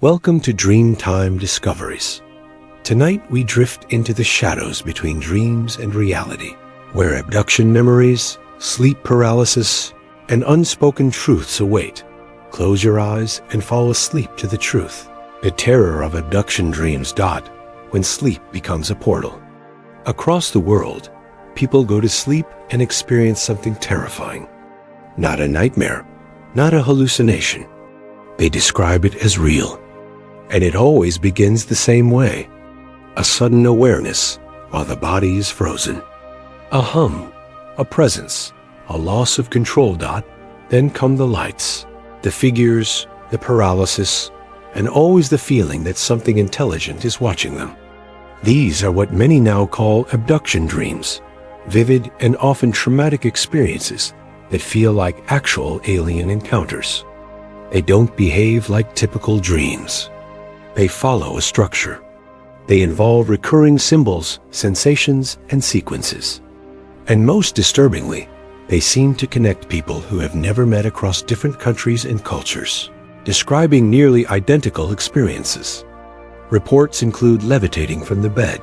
Welcome to Dreamtime Discoveries. Tonight we drift into the shadows between dreams and reality, where abduction memories, sleep paralysis, and unspoken truths await. Close your eyes and fall asleep to the truth. The terror of abduction dreams when sleep becomes a portal. Across the world, people go to sleep and experience something terrifying. Not a nightmare, not a hallucination. They describe it as real. And it always begins the same way. A sudden awareness while the body is frozen. A hum, a presence, a loss of control. Then come the lights, the figures, the paralysis, and always the feeling that something intelligent is watching them. These are what many now call abduction dreams, vivid and often traumatic experiences that feel like actual alien encounters. They don't behave like typical dreams. They follow a structure. They involve recurring symbols, sensations, and sequences. And most disturbingly, they seem to connect people who have never met across different countries and cultures, describing nearly identical experiences. Reports include levitating from the bed,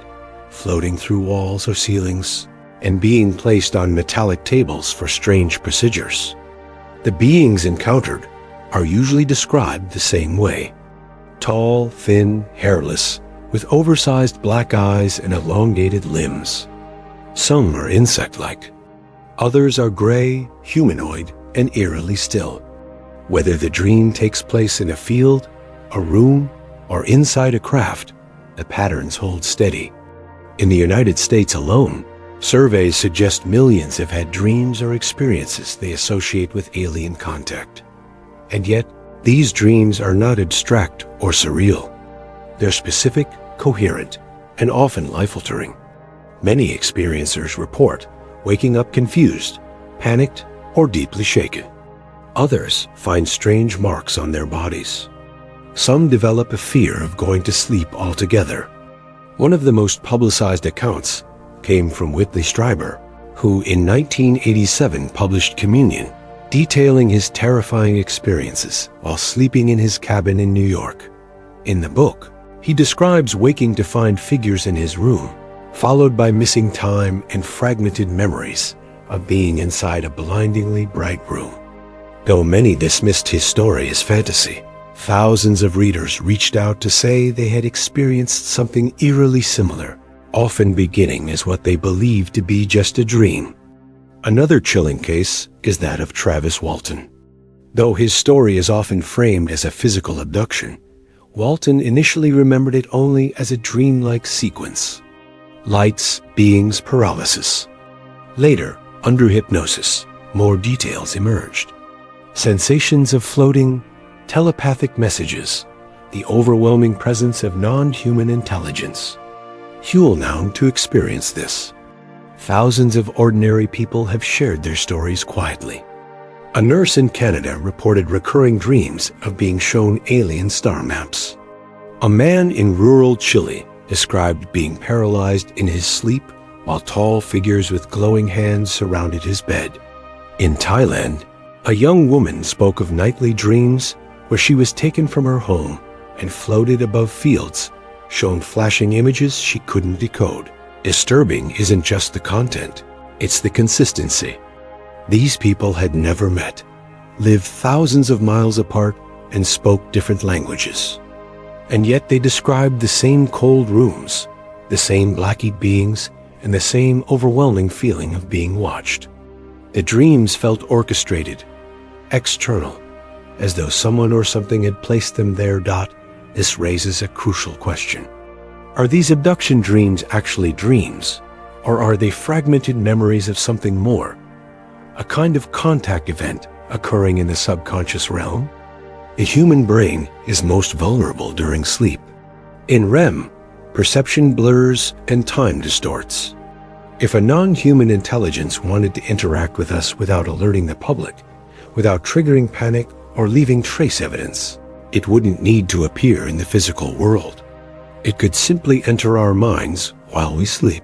floating through walls or ceilings, and being placed on metallic tables for strange procedures. The beings encountered are usually described the same way. Tall, thin, hairless, with oversized black eyes and elongated limbs. Some are insect-like. Others are gray, humanoid, and eerily still. Whether the dream takes place in a field, a room, or inside a craft, the patterns hold steady. In the United States alone, surveys suggest millions have had dreams or experiences they associate with alien contact. And yet, these dreams are not abstract or surreal. They're specific, coherent, and often life-altering. Many experiencers report waking up confused, panicked, or deeply shaken. Others find strange marks on their bodies. Some develop a fear of going to sleep altogether. One of the most publicized accounts came from Whitley Strieber, who in 1987 published Communion, detailing his terrifying experiences while sleeping in his cabin in New York. In the book, he describes waking to find figures in his room, followed by missing time and fragmented memories of being inside a blindingly bright room. Though many dismissed his story as fantasy, thousands of readers reached out to say they had experienced something eerily similar, often beginning as what they believed to be just a dream. Another chilling case is that of Travis Walton. Though his story is often framed as a physical abduction, Walton initially remembered it only as a dreamlike sequence. Lights, beings, paralysis. Later, under hypnosis, more details emerged. Sensations of floating, telepathic messages, the overwhelming presence of non-human intelligence. Huel known to experience this. Thousands of ordinary people have shared their stories quietly. A nurse in Canada reported recurring dreams of being shown alien star maps. A man in rural Chile described being paralyzed in his sleep while tall figures with glowing hands surrounded his bed. In Thailand, a young woman spoke of nightly dreams where she was taken from her home and floated above fields, shown flashing images she couldn't decode. Disturbing isn't just the content, it's the consistency. These people had never met, lived thousands of miles apart, and spoke different languages. And yet they described the same cold rooms, the same black-eyed beings, and the same overwhelming feeling of being watched. The dreams felt orchestrated, external, as though someone or something had placed them there. This raises a crucial question. Are these abduction dreams actually dreams, or are they fragmented memories of something more? A kind of contact event occurring in the subconscious realm? The human brain is most vulnerable during sleep. In REM, perception blurs and time distorts. If a non-human intelligence wanted to interact with us without alerting the public, without triggering panic or leaving trace evidence, it wouldn't need to appear in the physical world. It could simply enter our minds while we sleep.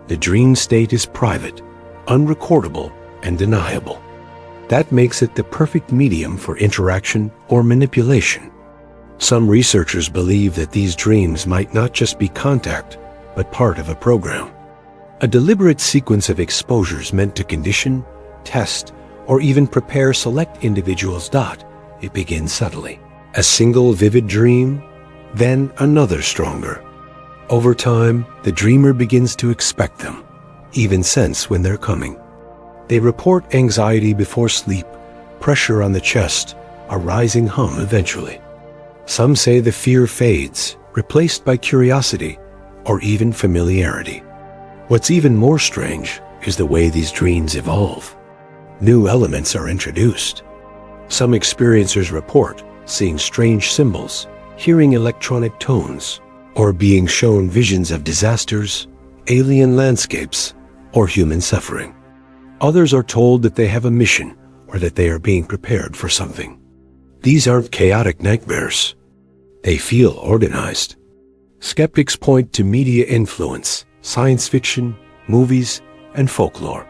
The dream state is private, unrecordable, and deniable. That makes it the perfect medium for interaction or manipulation. Some researchers believe that these dreams might not just be contact, but part of a program. A deliberate sequence of exposures meant to condition, test, or even prepare select individuals. It begins subtly. A single vivid dream, then another stronger. Over time, the dreamer begins to expect them, even sense when they're coming. They report anxiety before sleep, pressure on the chest, a rising hum eventually. Some say the fear fades, replaced by curiosity or even familiarity. What's even more strange is the way these dreams evolve. New elements are introduced. Some experiencers report seeing strange symbols, hearing electronic tones, or being shown visions of disasters, alien landscapes, or human suffering. Others are told that they have a mission or that they are being prepared for something. These aren't chaotic nightmares. They feel organized. Skeptics point to media influence, science fiction, movies, and folklore.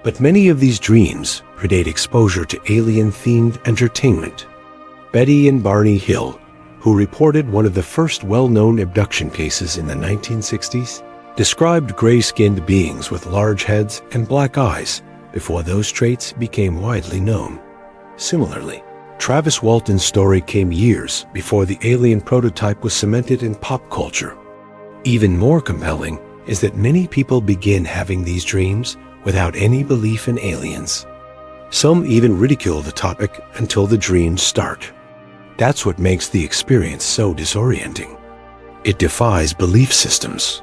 But many of these dreams predate exposure to alien-themed entertainment. Betty and Barney Hill, who reported one of the first well-known abduction cases in the 1960s, described gray-skinned beings with large heads and black eyes before those traits became widely known. Similarly, Travis Walton's story came years before the alien prototype was cemented in pop culture. Even more compelling is that many people begin having these dreams without any belief in aliens. Some even ridicule the topic until the dreams start. That's what makes the experience so disorienting. It defies belief systems.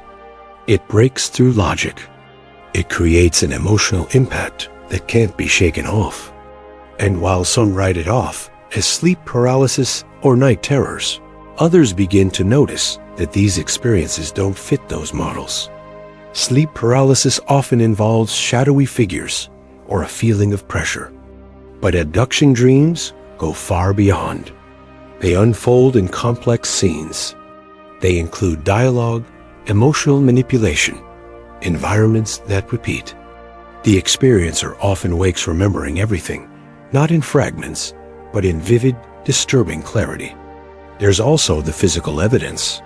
It breaks through logic. It creates an emotional impact that can't be shaken off. And while some write it off as sleep paralysis or night terrors, others begin to notice that these experiences don't fit those models. Sleep paralysis often involves shadowy figures or a feeling of pressure. But abduction dreams go far beyond. They unfold in complex scenes. They include dialogue, emotional manipulation, environments that repeat. The experiencer often wakes remembering everything, not in fragments, but in vivid, disturbing clarity. There's also the physical evidence.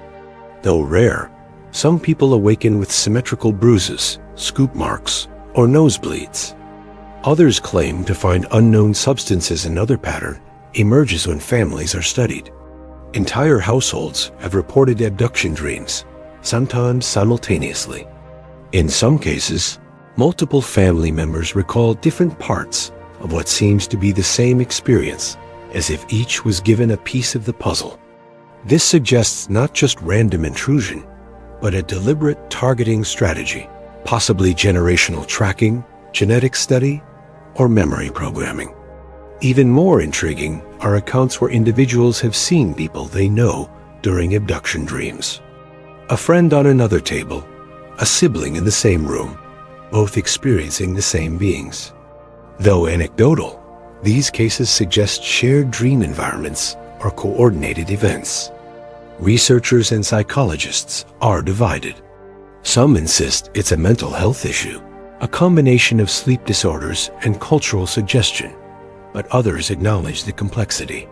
Though rare, some people awaken with symmetrical bruises, scoop marks, or nosebleeds. Others claim to find unknown substances. Another pattern emerges when families are studied. Entire households have reported abduction dreams, sometimes simultaneously. In some cases, multiple family members recall different parts of what seems to be the same experience, as if each was given a piece of the puzzle. This suggests not just random intrusion, but a deliberate targeting strategy, possibly generational tracking, genetic study, or memory programming. Even more intriguing are accounts where individuals have seen people they know during abduction dreams. A friend on another table, a sibling in the same room, both experiencing the same beings. Though anecdotal, these cases suggest shared dream environments or coordinated events. Researchers and psychologists are divided. Some insist it's a mental health issue, a combination of sleep disorders and cultural suggestion, but others acknowledge the complexity.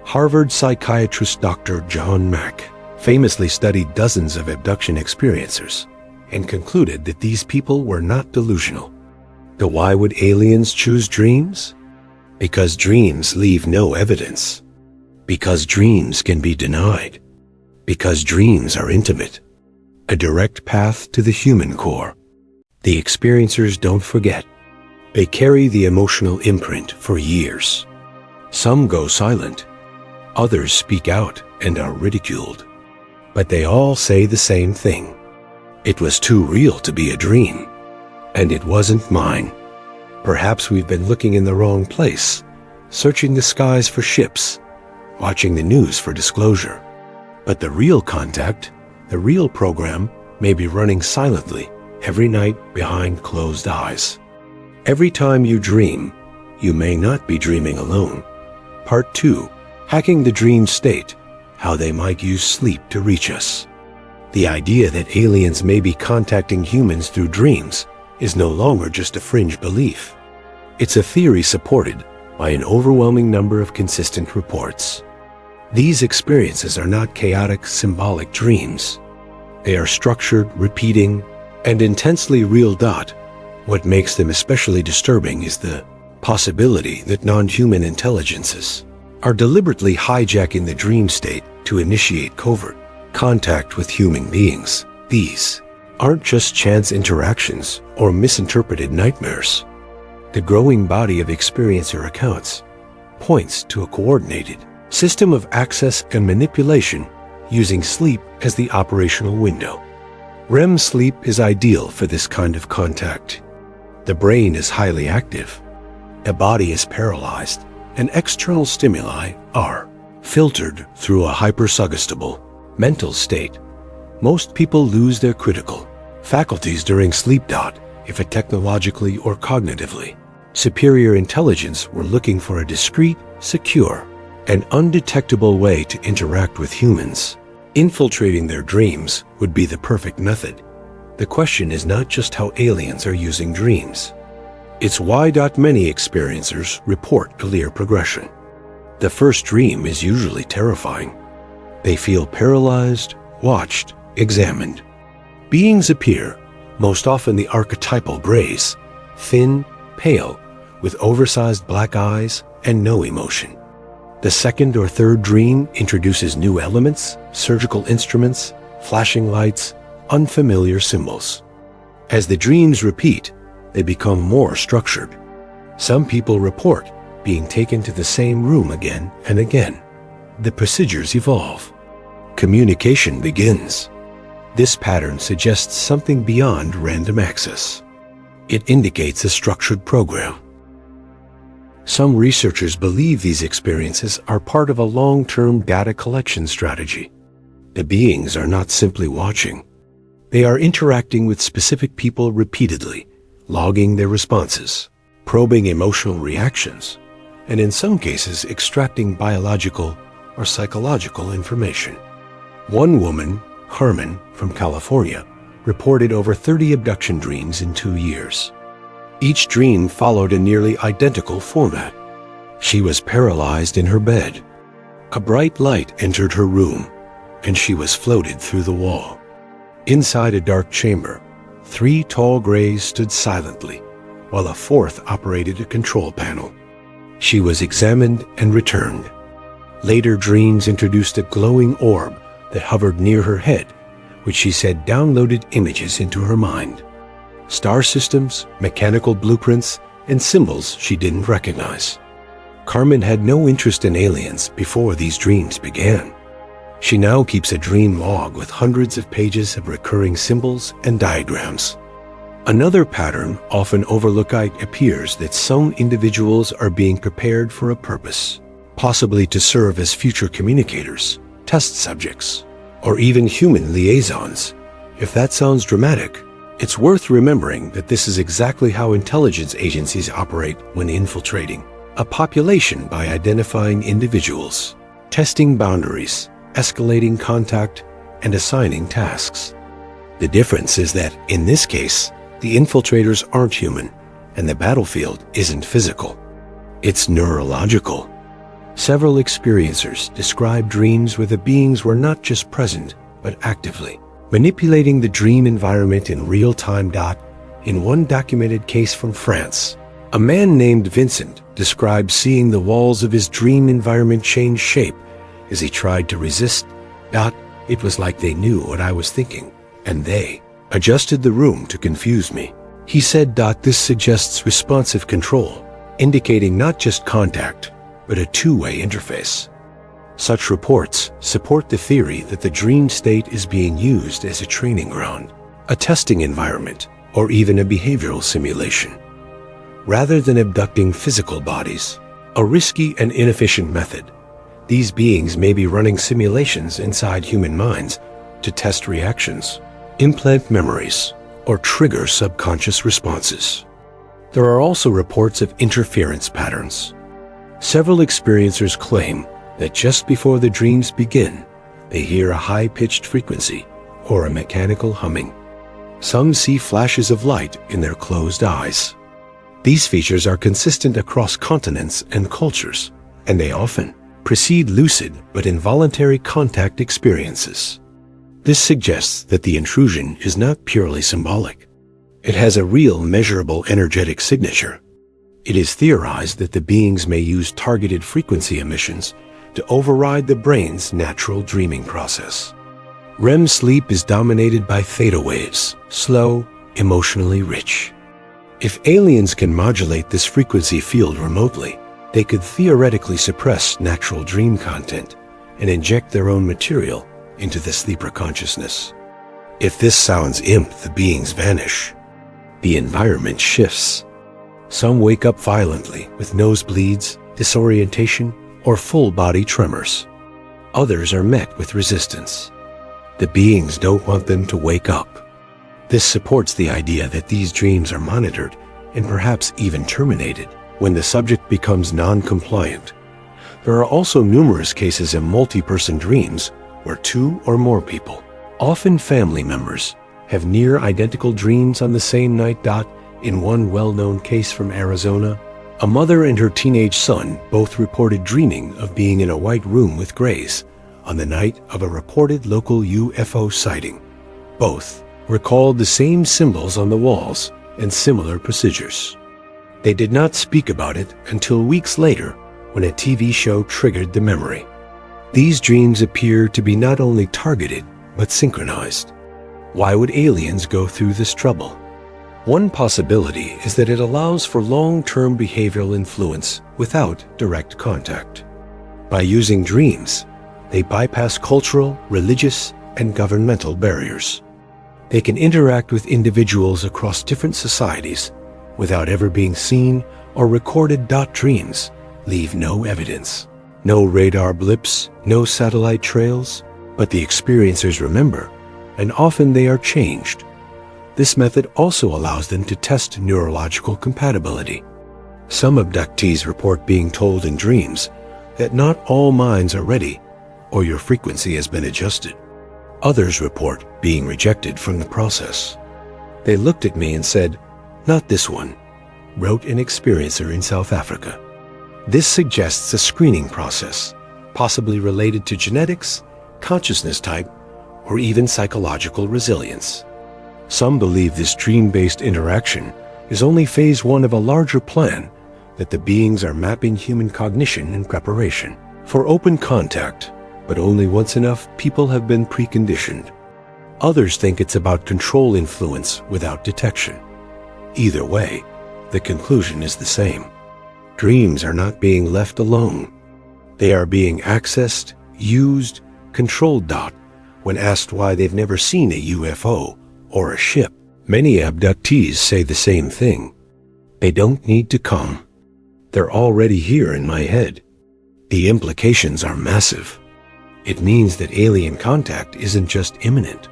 Harvard psychiatrist Dr. John Mack famously studied dozens of abduction experiencers and concluded that these people were not delusional. So why would aliens choose dreams? Because dreams leave no evidence. Because dreams can be denied. Because dreams are intimate. A direct path to the human core. The experiencers don't forget. They carry the emotional imprint for years. Some go silent. Others speak out and are ridiculed. But they all say the same thing. It was too real to be a dream. And it wasn't mine. Perhaps we've been looking in the wrong place, searching the skies for ships, watching the news for disclosure. But the real contact, the real program, may be running silently every night behind closed eyes. Every time you dream, you may not be dreaming alone. Part 2, Hacking the Dream State, How They Might Use Sleep to Reach Us. The idea that aliens may be contacting humans through dreams is no longer just a fringe belief. It's a theory supported by an overwhelming number of consistent reports. These experiences are not chaotic, symbolic dreams. They are structured, repeating, and intensely real. What makes them especially disturbing is the possibility that non-human intelligences are deliberately hijacking the dream state to initiate covert contact with human beings. These aren't just chance interactions or misinterpreted nightmares. The growing body of experiencer accounts points to a coordinated system of access and manipulation using sleep as the operational window. REM sleep is ideal for this kind of contact. The brain is highly active, the body is paralyzed, and external stimuli are filtered through a hypersuggestible mental state. Most people lose their critical faculties during sleep. If a technologically or cognitively superior intelligence were looking for a discrete, secure, and undetectable way to interact with humans, infiltrating their dreams would be the perfect method. The question is not just how aliens are using dreams. It's why. Many experiencers report clear progression. The first dream is usually terrifying. They feel paralyzed, watched, examined. Beings appear, most often the archetypal grays, thin, pale, with oversized black eyes and no emotion. The second or third dream introduces new elements, surgical instruments, flashing lights, unfamiliar symbols. As the dreams repeat, they become more structured. Some people report being taken to the same room again and again. The procedures evolve. Communication begins. This pattern suggests something beyond random access. It indicates a structured program. Some researchers believe these experiences are part of a long-term data collection strategy. The beings are not simply watching. They are interacting with specific people repeatedly, logging their responses, probing emotional reactions, and in some cases extracting biological or psychological information. One woman, Carmen, from California, reported over 30 abduction dreams in 2 years. Each dream followed a nearly identical format. She was paralyzed in her bed. A bright light entered her room, and she was floated through the wall. Inside a dark chamber, 3 tall grays stood silently, while a 4th operated a control panel. She was examined and returned. Later dreams introduced a glowing orb that hovered near her head, which she said downloaded images into her mind. Star systems, mechanical blueprints, and symbols she didn't recognize. Carmen had no interest in aliens before these dreams began. She now keeps a dream log with hundreds of pages of recurring symbols and diagrams. Another pattern, often overlooked, appears that some individuals are being prepared for a purpose, possibly to serve as future communicators, test subjects, or even human liaisons. If that sounds dramatic, it's worth remembering that this is exactly how intelligence agencies operate when infiltrating a population by identifying individuals, testing boundaries, escalating contact, and assigning tasks. The difference is that, in this case, the infiltrators aren't human, and the battlefield isn't physical. It's neurological. Several experiencers describe dreams where the beings were not just present, but actively manipulating the dream environment in real time. In one documented case from France, a man named Vincent described seeing the walls of his dream environment change shape as he tried to resist. It was like they knew what I was thinking, and they adjusted the room to confuse me. He said, this suggests responsive control, indicating not just contact, but a two-way interface. Such reports support the theory that the dream state is being used as a training ground, a testing environment, or even a behavioral simulation. Rather than abducting physical bodies, a risky and inefficient method, these beings may be running simulations inside human minds to test reactions, implant memories, or trigger subconscious responses. There are also reports of interference patterns. Several experiencers claim that just before the dreams begin, they hear a high-pitched frequency or a mechanical humming. Some see flashes of light in their closed eyes. These features are consistent across continents and cultures, and they often precede lucid but involuntary contact experiences. This suggests that the intrusion is not purely symbolic. It has a real measurable energetic signature. It is theorized that the beings may use targeted frequency emissions to override the brain's natural dreaming process. REM sleep is dominated by theta waves, slow, emotionally rich. If aliens can modulate this frequency field remotely, they could theoretically suppress natural dream content and inject their own material into the sleeper consciousness. If this sounds imp, the beings vanish. The environment shifts. Some wake up violently with nosebleeds, disorientation, or full-body tremors. Others are met with resistance. The beings don't want them to wake up. This supports the idea that these dreams are monitored and perhaps even terminated when the subject becomes non-compliant. There are also numerous cases of multi-person dreams where two or more people, often family members, have near identical dreams on the same night. In one well-known case from Arizona, a mother and her teenage son both reported dreaming of being in a white room with grays on the night of a reported local UFO sighting. Both recalled the same symbols on the walls and similar procedures. They did not speak about it until weeks later when a TV show triggered the memory. These dreams appear to be not only targeted but synchronized. Why would aliens go through this trouble? One possibility is that it allows for long-term behavioral influence without direct contact. By using dreams, they bypass cultural, religious, and governmental barriers. They can interact with individuals across different societies without ever being seen or recorded. Dreams leave no evidence, no radar blips, no satellite trails, but the experiencers remember, and often they are changed. This method also allows them to test neurological compatibility. Some abductees report being told in dreams that not all minds are ready or your frequency has been adjusted. Others report being rejected from the process. They looked at me and said, "Not this one," wrote an experiencer in South Africa. This suggests a screening process, possibly related to genetics, consciousness type, or even psychological resilience. Some believe this dream-based interaction is only phase one of a larger plan, that the beings are mapping human cognition in preparation for open contact, but only once enough people have been preconditioned. Others think it's about control influence without detection. Either way, the conclusion is the same. Dreams are not being left alone. They are being accessed, used, controlled. When asked why they've never seen a UFO or a ship, many abductees say the same thing. They don't need to come. They're already here in my head. The implications are massive. It means that alien contact isn't just imminent.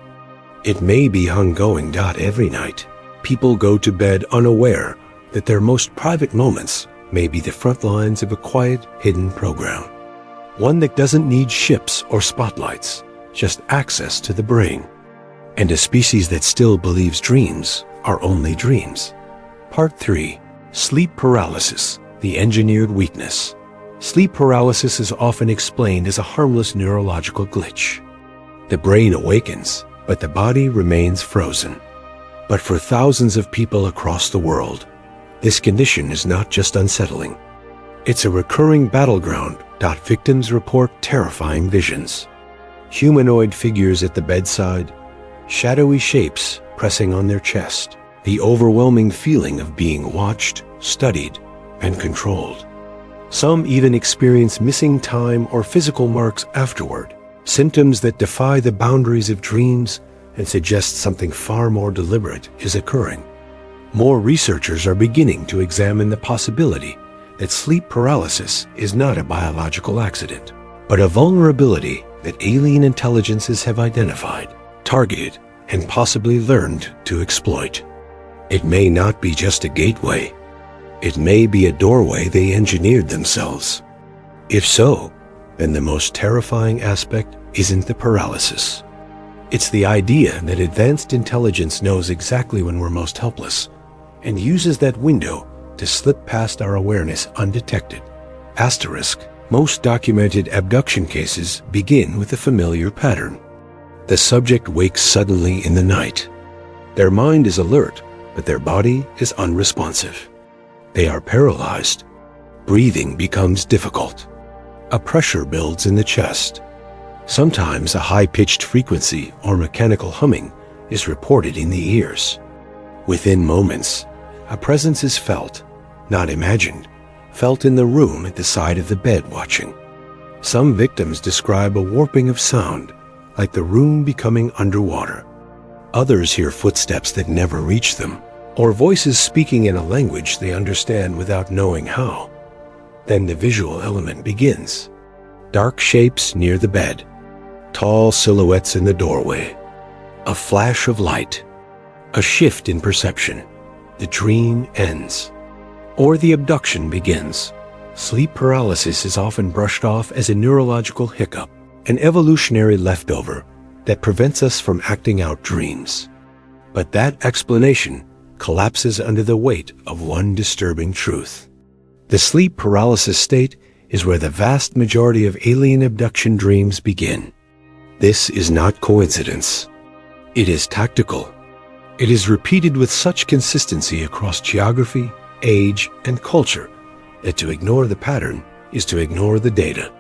It may be ongoing. Every night, people go to bed unaware that their most private moments may be the front lines of a quiet, hidden program. One that doesn't need ships or spotlights, just access to the brain. And a species that still believes dreams are only dreams. Part 3. Sleep paralysis, the engineered weakness. Sleep paralysis is often explained as a harmless neurological glitch. The brain awakens, but the body remains frozen. But for thousands of people across the world, this condition is not just unsettling. It's a recurring battleground. Victims report terrifying visions. Humanoid figures at the bedside, shadowy shapes pressing on their chest, the overwhelming feeling of being watched, studied, and controlled. Some even experience missing time or physical marks afterward, symptoms that defy the boundaries of dreams and suggest something far more deliberate is occurring. More researchers are beginning to examine the possibility that sleep paralysis is not a biological accident, but a vulnerability that alien intelligences have identified, targeted, and possibly learned to exploit. It may not be just a gateway. It may be a doorway they engineered themselves. If so, then the most terrifying aspect isn't the paralysis. It's the idea that advanced intelligence knows exactly when we're most helpless and uses that window to slip past our awareness undetected. Asterisk, Most documented abduction cases begin with a familiar pattern. The subject wakes suddenly in the night. Their mind is alert, but their body is unresponsive. They are paralyzed. Breathing becomes difficult. A pressure builds in the chest. Sometimes a high-pitched frequency or mechanical humming is reported in the ears. Within moments, a presence is felt, not imagined, felt in the room at the side of the bed watching. Some victims describe a warping of sound, like the room becoming underwater. Others hear footsteps that never reach them, or voices speaking in a language they understand without knowing how. Then the visual element begins. Dark shapes near the bed, tall silhouettes in the doorway, a flash of light, a shift in perception. The dream ends, or the abduction begins. Sleep paralysis is often brushed off as a neurological hiccup, an evolutionary leftover that prevents us from acting out dreams. But that explanation collapses under the weight of one disturbing truth. The sleep paralysis state is where the vast majority of alien abduction dreams begin. This is not coincidence. It is tactical. It is repeated with such consistency across geography, age, and culture that to ignore the pattern is to ignore the data.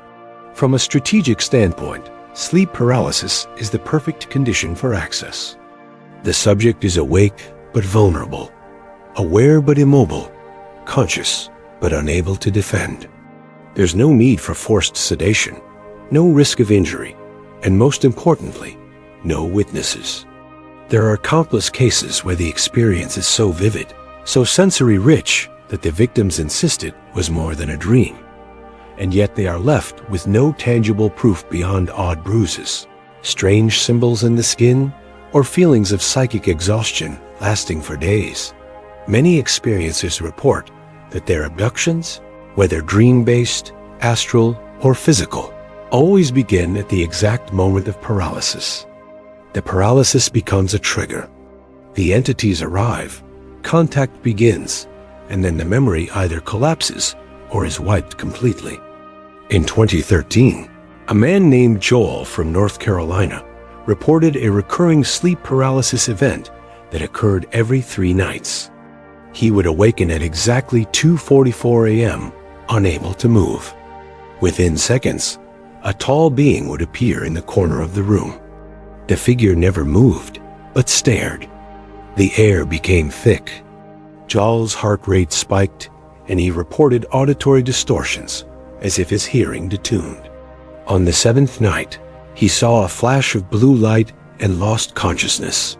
From a strategic standpoint, sleep paralysis is the perfect condition for access. The subject is awake but vulnerable, aware but immobile, conscious but unable to defend. There's no need for forced sedation, no risk of injury, and most importantly, no witnesses. There are countless cases where the experience is so vivid, so sensory-rich, that the victims insist it was more than a dream, and yet they are left with no tangible proof beyond odd bruises, strange symbols in the skin, or feelings of psychic exhaustion lasting for days. Many experiencers report that their abductions, whether dream-based, astral, or physical, always begin at the exact moment of paralysis. The paralysis becomes a trigger. The entities arrive, contact begins, and then the memory either collapses or is wiped completely. In 2013, a man named Joel from North Carolina reported a recurring sleep paralysis event that occurred every 3 nights. He would awaken at exactly 2:44 a.m., unable to move. Within seconds, a tall being would appear in the corner of the room. The figure never moved, but stared. The air became thick. Joel's heart rate spiked, and he reported auditory distortions, as if his hearing detuned. On the 7th night, he saw a flash of blue light and lost consciousness.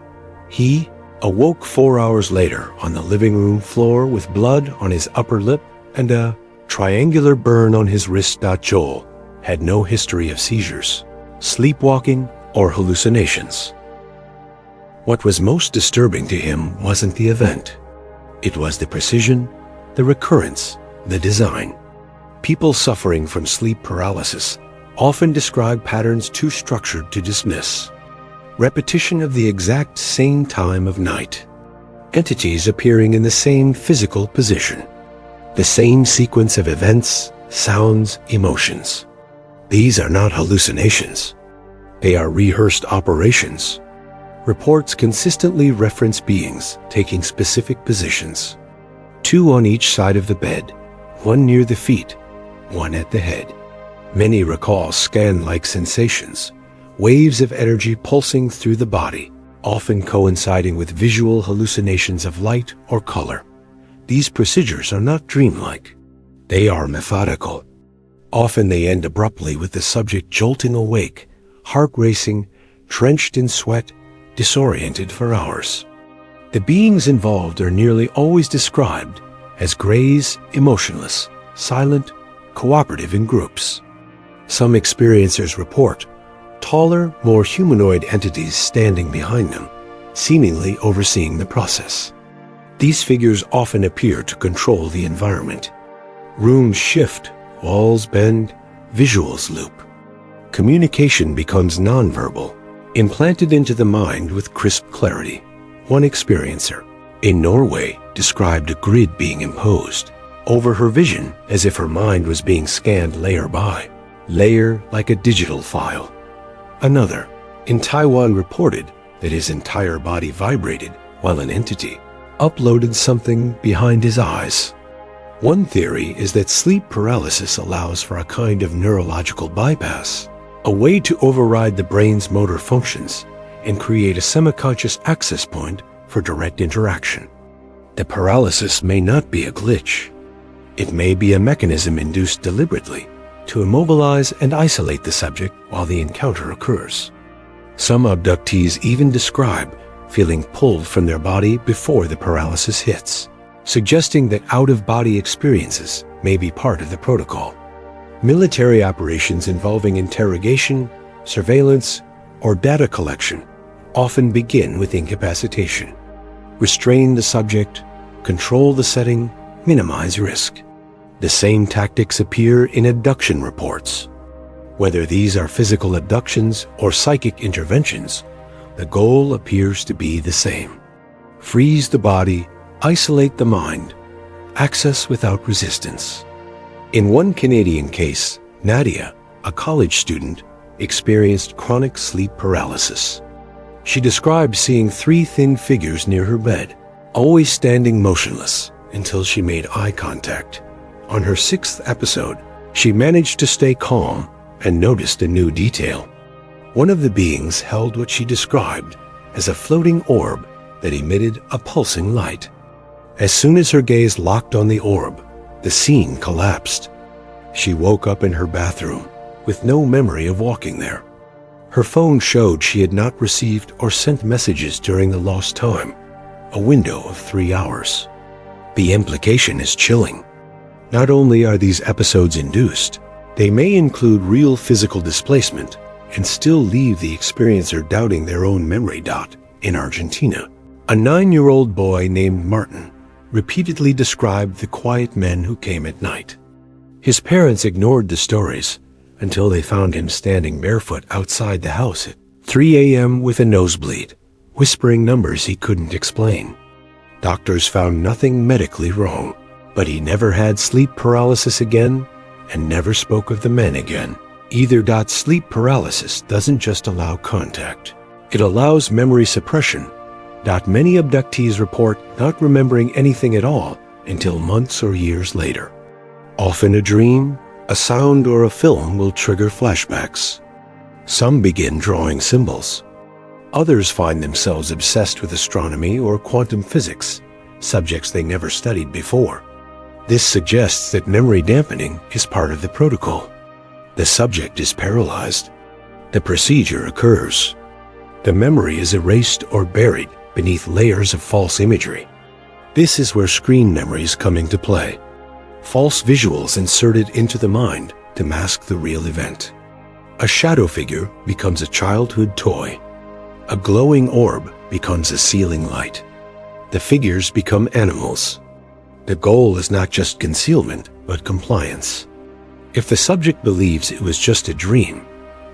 He awoke 4 hours later on the living room floor with blood on his upper lip and a triangular burn on his wrist. Joel had no history of seizures, sleepwalking, or hallucinations. What was most disturbing to him wasn't the event. It was the precision, the recurrence, the design. People suffering from sleep paralysis often describe patterns too structured to dismiss. Repetition of the exact same time of night. Entities appearing in the same physical position. The same sequence of events, sounds, emotions. These are not hallucinations. They are rehearsed operations. Reports consistently reference beings taking specific positions. 2 on each side of the bed, 1 near the feet, 1 at the head. Many recall scan-like sensations, waves of energy pulsing through the body, often coinciding with visual hallucinations of light or color. These procedures are not dreamlike. They are methodical. Often they end abruptly with the subject jolting awake, heart racing, drenched in sweat, disoriented for hours. The beings involved are nearly always described as grays, emotionless, silent, cooperative in groups. Some experiencers report taller, more humanoid entities standing behind them, seemingly overseeing the process. These figures often appear to control the environment. Rooms shift, walls bend, visuals loop. Communication becomes nonverbal, implanted into the mind with crisp clarity. One experiencer in Norway described a grid being imposed, over her vision as if her mind was being scanned layer by layer like a digital file. Another, in Taiwan, reported that his entire body vibrated while an entity uploaded something behind his eyes. One theory is that sleep paralysis allows for a kind of neurological bypass, a way to override the brain's motor functions and create a semi-conscious access point for direct interaction. The paralysis may not be a glitch. It may be a mechanism induced deliberately to immobilize and isolate the subject while the encounter occurs. Some abductees even describe feeling pulled from their body before the paralysis hits, suggesting that out-of-body experiences may be part of the protocol. Military operations involving interrogation, surveillance, or data collection often begin with incapacitation. Restrain the subject, control the setting, minimize risk. The same tactics appear in abduction reports. Whether these are physical abductions or psychic interventions, the goal appears to be the same. Freeze the body, isolate the mind, access without resistance. In one Canadian case, Nadia, a college student, experienced chronic sleep paralysis. She described seeing 3 thin figures near her bed, always standing motionless until she made eye contact. On her 6th episode, she managed to stay calm and noticed a new detail. One of the beings held what she described as a floating orb that emitted a pulsing light. As soon as her gaze locked on the orb, the scene collapsed. She woke up in her bathroom with no memory of walking there. Her phone showed she had not received or sent messages during the lost time, a window of 3 hours. The implication is chilling. Not only are these episodes induced, they may include real physical displacement and still leave the experiencer doubting their own memory. In Argentina, a 9-year-old boy named Martin repeatedly described the quiet men who came at night. His parents ignored the stories until they found him standing barefoot outside the house at 3 a.m. with a nosebleed, whispering numbers he couldn't explain. Doctors found nothing medically wrong, but he never had sleep paralysis again and never spoke of the men again. Either. Sleep paralysis doesn't just allow contact. It allows memory suppression. Many abductees report not remembering anything at all until months or years later. Often a dream, a sound, or a film will trigger flashbacks. Some begin drawing symbols. Others find themselves obsessed with astronomy or quantum physics, subjects they never studied before. This suggests that memory dampening is part of the protocol. The subject is paralyzed. The procedure occurs. The memory is erased or buried beneath layers of false imagery. This is where screen memories come into play. False visuals inserted into the mind to mask the real event. A shadow figure becomes a childhood toy. A glowing orb becomes a ceiling light. The figures become animals. The goal is not just concealment, but compliance. If the subject believes it was just a dream,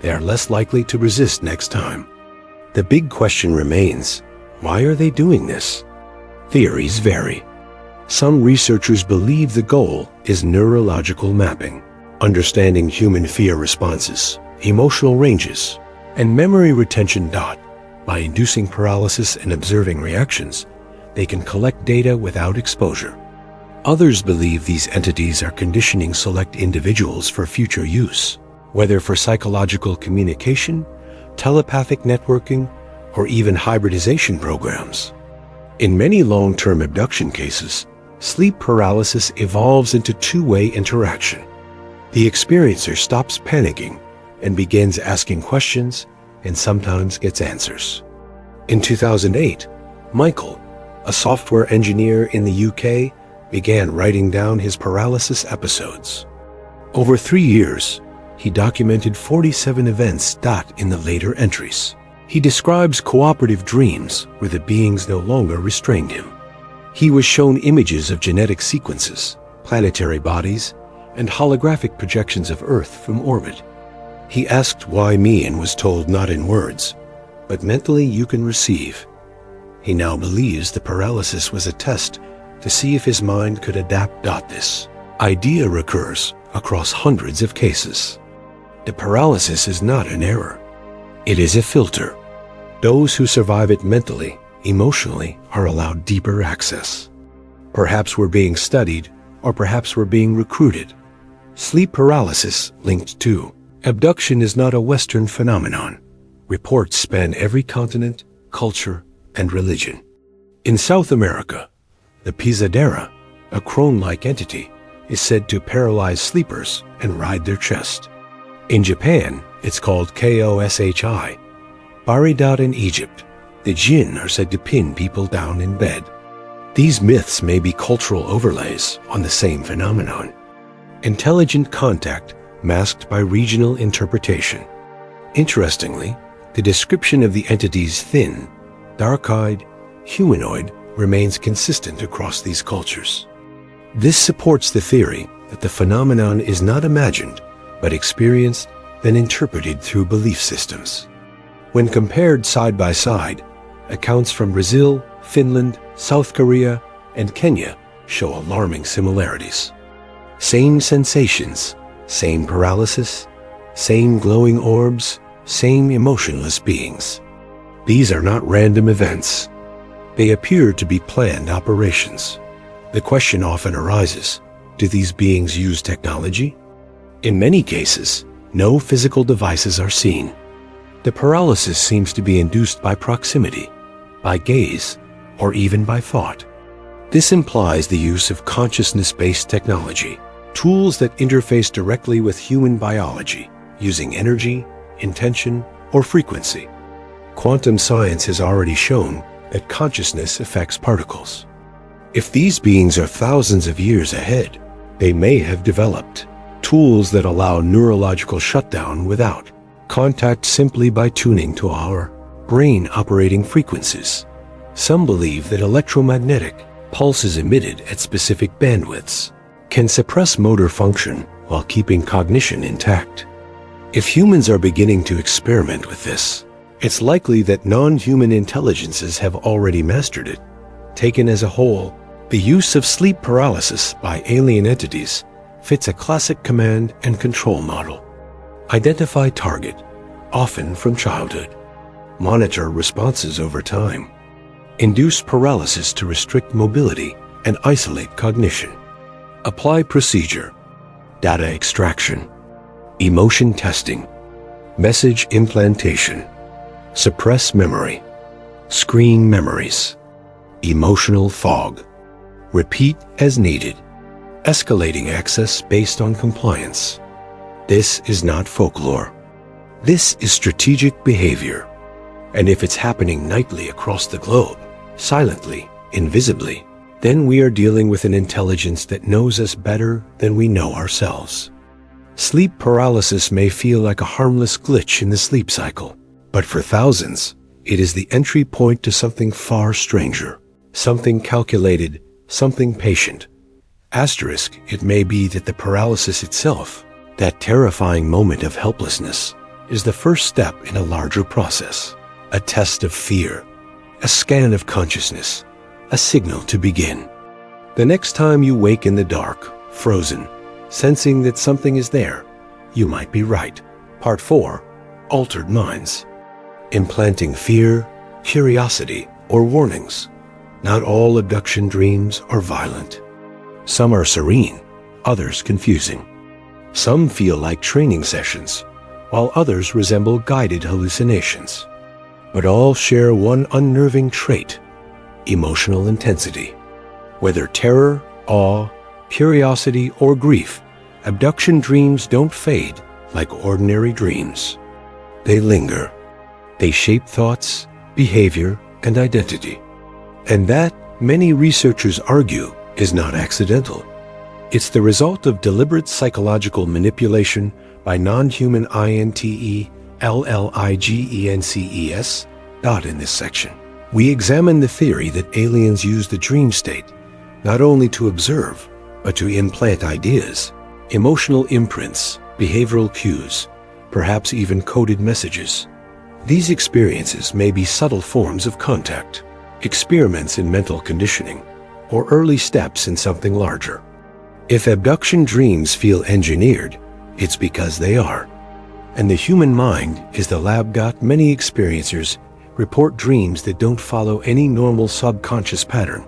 they are less likely to resist next time. The big question remains, why are they doing this? Theories vary. Some researchers believe the goal is neurological mapping, understanding human fear responses, emotional ranges, and memory retention. By inducing paralysis and observing reactions, they can collect data without exposure. Others believe these entities are conditioning select individuals for future use, whether for psychological communication, telepathic networking, or even hybridization programs. In many long-term abduction cases, sleep paralysis evolves into two-way interaction. The experiencer stops panicking and begins asking questions and sometimes gets answers. In 2008, Michael, a software engineer in the UK, began writing down his paralysis episodes. Over 3 years, he documented 47 events. In the later entries, he describes cooperative dreams where the beings no longer restrained him. He was shown images of genetic sequences, planetary bodies, and holographic projections of Earth from orbit. He asked why me and was told not in words, but mentally you can receive. He now believes the paralysis was a test to see if his mind could adapt. This idea recurs across hundreds of cases. The paralysis is not an error. It is a filter. Those who survive it mentally, emotionally, are allowed deeper access. Perhaps we're being studied, or perhaps we're being recruited. Sleep paralysis linked to abduction is not a Western phenomenon. Reports span every continent, culture, and religion. In South America, the pisadera, a crone-like entity, is said to paralyze sleepers and ride their chest. In Japan, it's called koshi. Buried in Egypt, the jinn are said to pin people down in bed. These myths may be cultural overlays on the same phenomenon. Intelligent contact masked by regional interpretation. Interestingly, the description of the entity's thin, dark-eyed, humanoid remains consistent across these cultures. This supports the theory that the phenomenon is not imagined, but experienced, then interpreted through belief systems. When compared side by side, accounts from Brazil, Finland, South Korea, and Kenya show alarming similarities. Same sensations, same paralysis, same glowing orbs, same emotionless beings. These are not random events. They appear to be planned operations. The question often arises, do these beings use technology? In many cases, no physical devices are seen. The paralysis seems to be induced by proximity, by gaze, or even by thought. This implies the use of consciousness-based technology, tools that interface directly with human biology, using energy, intention, or frequency. Quantum science has already shown that consciousness affects particles. If these beings are thousands of years ahead, they may have developed tools that allow neurological shutdown without contact, simply by tuning to our brain operating frequencies. Some believe that electromagnetic pulses emitted at specific bandwidths can suppress motor function while keeping cognition intact. If humans are beginning to experiment with this, it's likely that non-human intelligences have already mastered it. Taken as a whole, the use of sleep paralysis by alien entities fits a classic command and control model. Identify target, often from childhood. Monitor responses over time. Induce paralysis to restrict mobility and isolate cognition. Apply procedure. Data extraction. Emotion testing. Message implantation. Suppress memory. Screen memories. Emotional fog. Repeat as needed. Escalating access based on compliance. This is not folklore. This is strategic behavior. And if it's happening nightly across the globe, silently, invisibly, then we are dealing with an intelligence that knows us better than we know ourselves. Sleep paralysis may feel like a harmless glitch in the sleep cycle, but for thousands, it is the entry point to something far stranger, something calculated, something patient. Asterisk, it may be that the paralysis itself, that terrifying moment of helplessness, is the first step in a larger process, a test of fear, a scan of consciousness, a signal to begin. The next time you wake in the dark, frozen, sensing that something is there, you might be right. Part 4, Altered Minds. Implanting fear, curiosity, or warnings. Not all abduction dreams are violent. Some are serene, others confusing. Some feel like training sessions, while others resemble guided hallucinations. But all share one unnerving trait: emotional intensity. Whether terror, awe, curiosity, or grief, abduction dreams don't fade like ordinary dreams. They linger. They shape thoughts, behavior, and identity. And that, many researchers argue, is not accidental. It's the result of deliberate psychological manipulation by non-human intelligences. In this section, we examine the theory that aliens use the dream state not only to observe, but to implant ideas, emotional imprints, behavioral cues, perhaps even coded messages. These experiences may be subtle forms of contact, experiments in mental conditioning, or early steps in something larger. If abduction dreams feel engineered, it's because they are. And the human mind is the lab. Many experiencers report dreams that don't follow any normal subconscious pattern.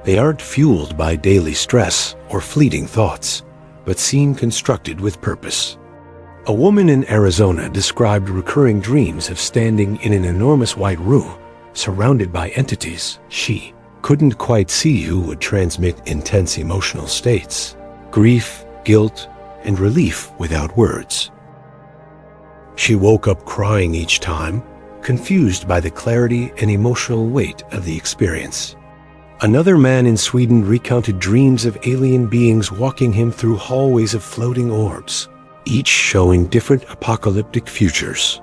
They aren't fueled by daily stress or fleeting thoughts, but seem constructed with purpose. A woman in Arizona described recurring dreams of standing in an enormous white room, surrounded by entities she couldn't quite see who would transmit intense emotional states, grief, guilt, and relief without words. She woke up crying each time, confused by the clarity and emotional weight of the experience. Another man in Sweden recounted dreams of alien beings walking him through hallways of floating orbs, each showing different apocalyptic futures.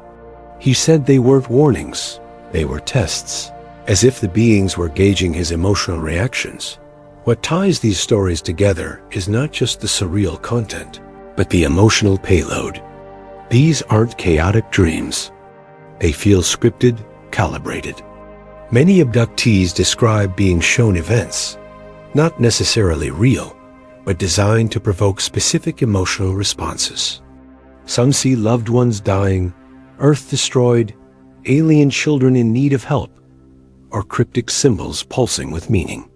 He said they weren't warnings, they were tests, as if the beings were gauging his emotional reactions. What ties these stories together is not just the surreal content, but the emotional payload. These aren't chaotic dreams. They feel scripted, calibrated. Many abductees describe being shown events, not necessarily real, but designed to provoke specific emotional responses. Some see loved ones dying, Earth destroyed, alien children in need of help, or cryptic symbols pulsing with meaning.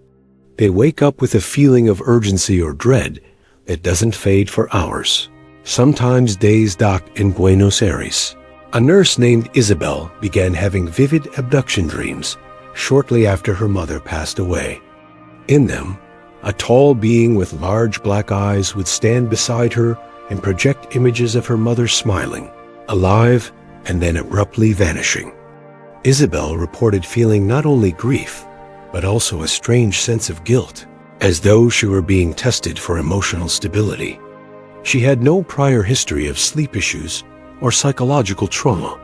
They wake up with a feeling of urgency or dread that doesn't fade for hours, sometimes days. In Buenos Aires, a nurse named Isabel began having vivid abduction dreams shortly after her mother passed away. In them, a tall being with large black eyes would stand beside her and project images of her mother smiling, alive, and then abruptly vanishing. Isabel reported feeling not only grief, but also a strange sense of guilt, as though she were being tested for emotional stability. She had no prior history of sleep issues or psychological trauma.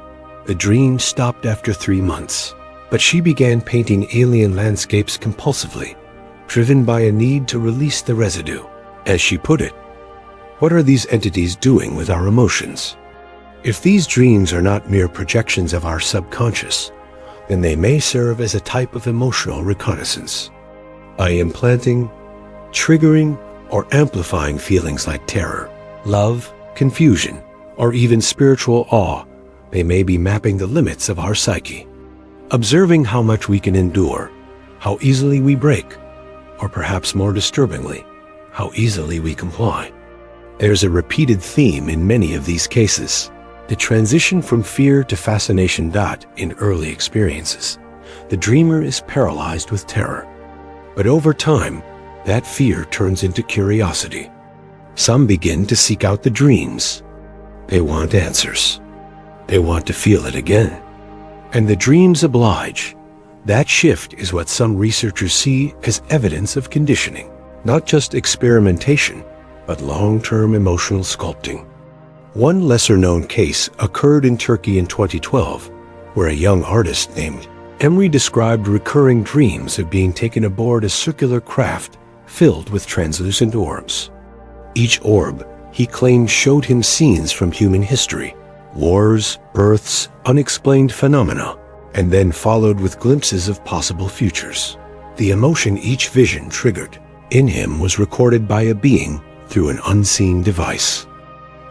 The dream stopped after 3 months, but she began painting alien landscapes compulsively, driven by a need to release the residue. As she put it, "What are these entities doing with our emotions? If these dreams are not mere projections of our subconscious, then they may serve as a type of emotional reconnaissance, by implanting, triggering, or amplifying feelings like terror, love, confusion, or even spiritual awe. They may be mapping the limits of our psyche, observing how much we can endure, how easily we break, or perhaps more disturbingly, how easily we comply." There's a repeated theme in many of these cases: the transition from fear to fascination. In early experiences, the dreamer is paralyzed with terror. But over time, that fear turns into curiosity. Some begin to seek out the dreams. They want answers. They want to feel it again. And the dreams oblige. That shift is what some researchers see as evidence of conditioning, not just experimentation, but long-term emotional sculpting. One lesser-known case occurred in Turkey in 2012, where a young artist named Emre described recurring dreams of being taken aboard a circular craft filled with translucent orbs. Each orb, he claimed, showed him scenes from human history, wars, births, unexplained phenomena, and then followed with glimpses of possible futures. The emotion each vision triggered in him was recorded by a being through an unseen device.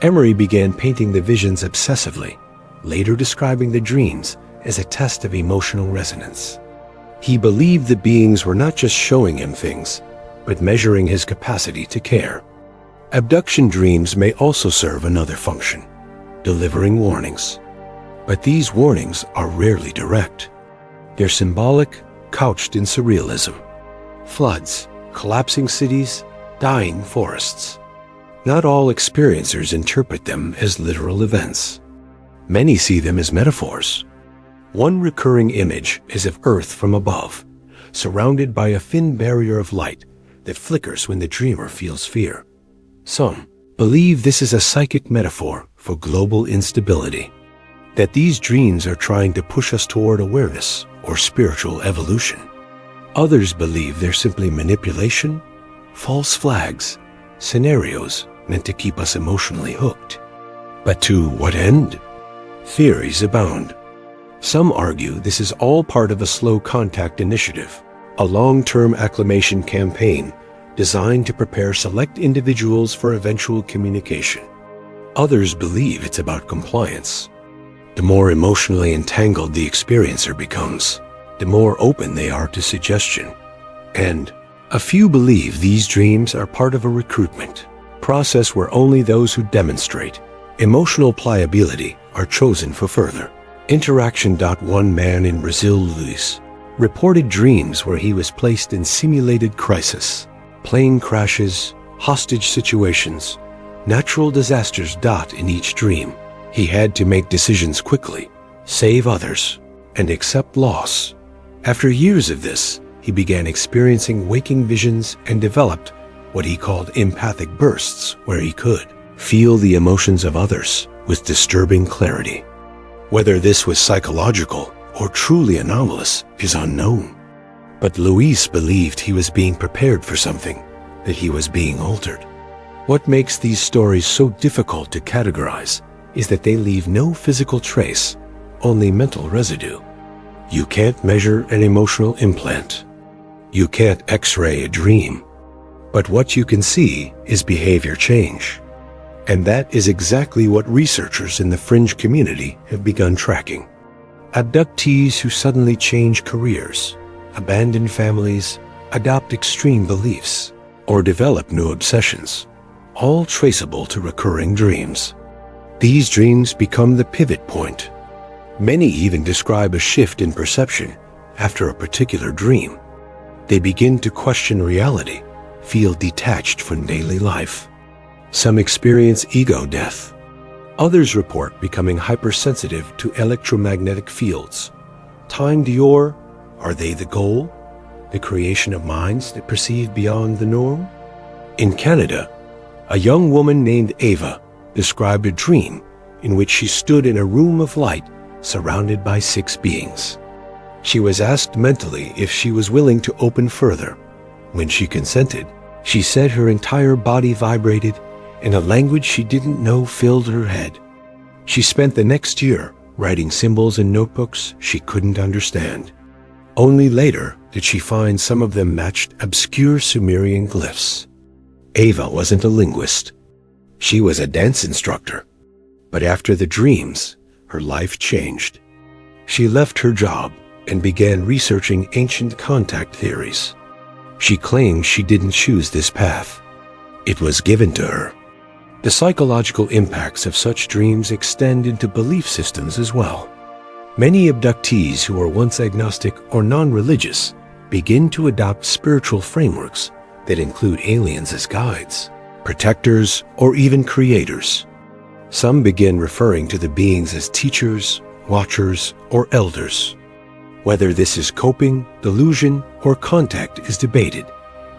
Emery began painting the visions obsessively, later describing the dreams as a test of emotional resonance. He believed the beings were not just showing him things, but measuring his capacity to care. Abduction dreams may also serve another function: delivering warnings. But these warnings are rarely direct. They're symbolic, couched in surrealism. Floods, collapsing cities, dying forests. Not all experiencers interpret them as literal events. Many see them as metaphors. One recurring image is of Earth from above, surrounded by a thin barrier of light that flickers when the dreamer feels fear. Some believe this is a psychic metaphor for global instability, that these dreams are trying to push us toward awareness or spiritual evolution. Others believe they're simply manipulation, false flags, scenarios meant to keep us emotionally hooked. But to what end? Theories abound. Some argue this is all part of a slow contact initiative, a long-term acclimation campaign designed to prepare select individuals for eventual communication. Others believe it's about compliance. The more emotionally entangled the experiencer becomes, the more open they are to suggestion. And a few believe these dreams are part of a recruitment process where only those who demonstrate emotional pliability are chosen for further interaction. One man in Brazil, Luis, reported dreams where he was placed in simulated crisis, plane crashes, hostage situations, natural disasters. In each dream, he had to make decisions quickly, save others, and accept loss. After years of this, he began experiencing waking visions and developed what he called empathic bursts, where he could feel the emotions of others with disturbing clarity. Whether this was psychological or truly anomalous is unknown. But Luis believed he was being prepared for something, that he was being altered. What makes these stories so difficult to categorize is that they leave no physical trace, only mental residue. You can't measure an emotional implant. You can't X-ray a dream. But what you can see is behavior change. And that is exactly what researchers in the fringe community have begun tracking. Abductees who suddenly change careers, abandon families, adopt extreme beliefs, or develop new obsessions, all traceable to recurring dreams. These dreams become the pivot point. Many even describe a shift in perception after a particular dream. They begin to question reality, feel detached from daily life. Some experience ego death. Others report becoming hypersensitive to electromagnetic fields. Time Dior, are they the goal? The creation of minds that perceive beyond the norm? In Canada, a young woman named Ava described a dream in which she stood in a room of light surrounded by 6 beings. She was asked mentally if she was willing to open further. When she consented, she said her entire body vibrated and a language she didn't know filled her head. She spent the next year writing symbols in notebooks she couldn't understand. Only later did she find some of them matched obscure Sumerian glyphs. Ava wasn't a linguist. She was a dance instructor. But after the dreams, her life changed. She left her job and began researching ancient contact theories. She claimed she didn't choose this path. It was given to her. The psychological impacts of such dreams extend into belief systems as well. Many abductees who were once agnostic or non-religious begin to adopt spiritual frameworks that include aliens as guides, protectors, or even creators. Some begin referring to the beings as teachers, watchers, or elders. Whether this is coping, delusion, or contact is debated,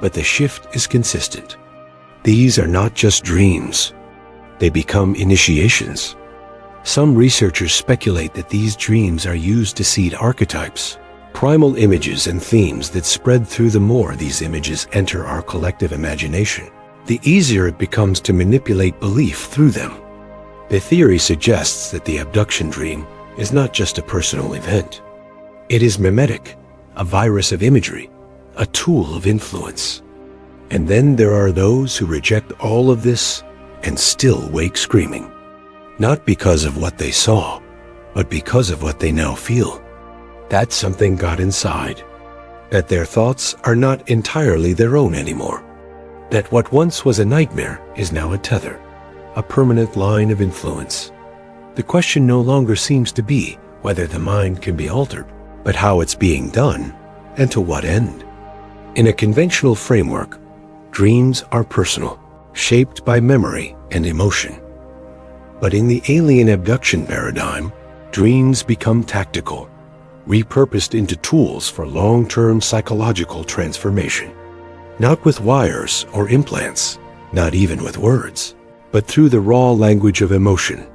but the shift is consistent. These are not just dreams. They become initiations. Some researchers speculate that these dreams are used to seed archetypes, primal images and themes that spread through. The more these images enter our collective imagination, the easier it becomes to manipulate belief through them. The theory suggests that the abduction dream is not just a personal event. It is mimetic, a virus of imagery, a tool of influence. And then there are those who reject all of this and still wake screaming. Not because of what they saw, but because of what they now feel. That something got inside. That their thoughts are not entirely their own anymore. That what once was a nightmare is now a tether, a permanent line of influence. The question no longer seems to be whether the mind can be altered, but how it's being done and to what end. In a conventional framework, dreams are personal, shaped by memory and emotion. But in the alien abduction paradigm, dreams become tactical, repurposed into tools for long-term psychological transformation. Not with wires or implants, not even with words, but through the raw language of emotion,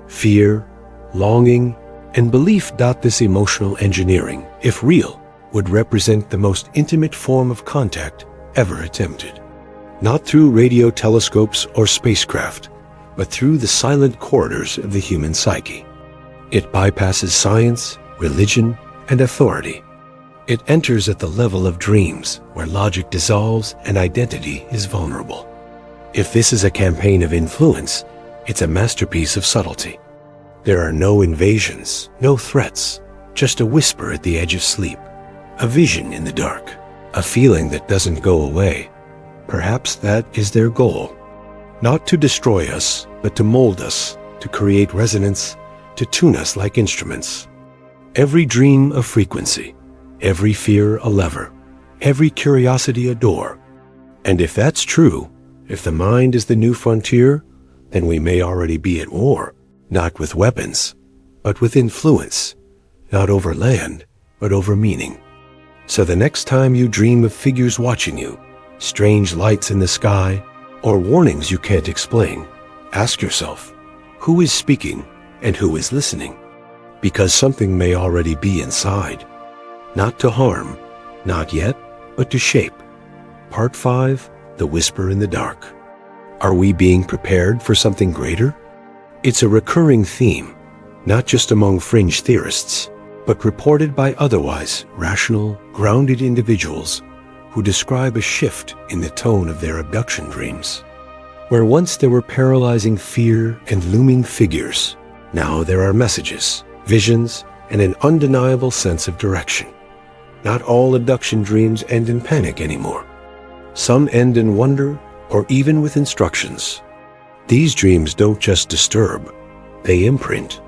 fear, longing, and belief. This emotional engineering, if real, would represent the most intimate form of contact ever attempted. Not through radio telescopes or spacecraft, but through the silent corridors of the human psyche. It bypasses science, religion, and authority. It enters at the level of dreams, where logic dissolves and identity is vulnerable. If this is a campaign of influence, it's a masterpiece of subtlety. There are no invasions, no threats, just a whisper at the edge of sleep, a vision in the dark, a feeling that doesn't go away. Perhaps that is their goal. Not to destroy us, but to mold us, to create resonance, to tune us like instruments. Every dream a frequency, every fear a lever, every curiosity a door. And if that's true, if the mind is the new frontier, then we may already be at war, not with weapons, but with influence, not over land, but over meaning. So the next time you dream of figures watching you, strange lights in the sky, or warnings you can't explain, ask yourself, who is speaking and who is listening? Because something may already be inside. Not to harm, not yet, but to shape. Part 5, The Whisper in the Dark. Are we being prepared for something greater? It's a recurring theme, not just among fringe theorists, but reported by otherwise rational, grounded individuals who describe a shift in the tone of their abduction dreams. Where once there were paralyzing fear and looming figures, now there are messages, visions, and an undeniable sense of direction. Not all abduction dreams end in panic anymore. Some end in wonder or even with instructions. These dreams don't just disturb, they imprint.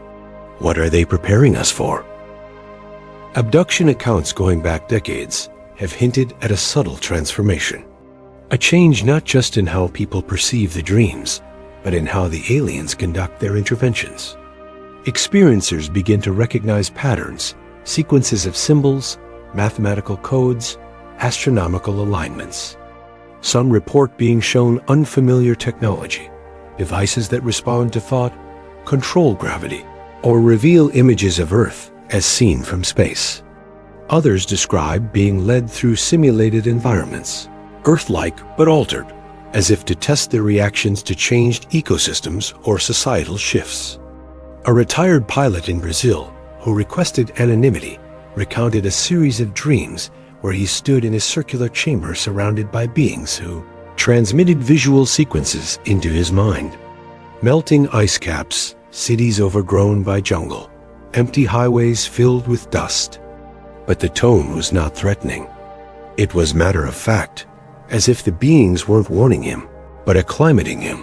What are they preparing us for? Abduction accounts going back decades have hinted at a subtle transformation. A change not just in how people perceive the dreams, but in how the aliens conduct their interventions. Experiencers begin to recognize patterns, sequences of symbols, mathematical codes, astronomical alignments. Some report being shown unfamiliar technology, devices that respond to thought, control gravity, or reveal images of Earth as seen from space. Others describe being led through simulated environments, Earth-like but altered, as if to test their reactions to changed ecosystems or societal shifts. A retired pilot in Brazil, who requested anonymity, recounted a series of dreams where he stood in a circular chamber surrounded by beings who transmitted visual sequences into his mind. Melting ice caps, cities overgrown by jungle, empty highways filled with dust. But the tone was not threatening. It was matter of fact, as if the beings weren't warning him, but acclimating him.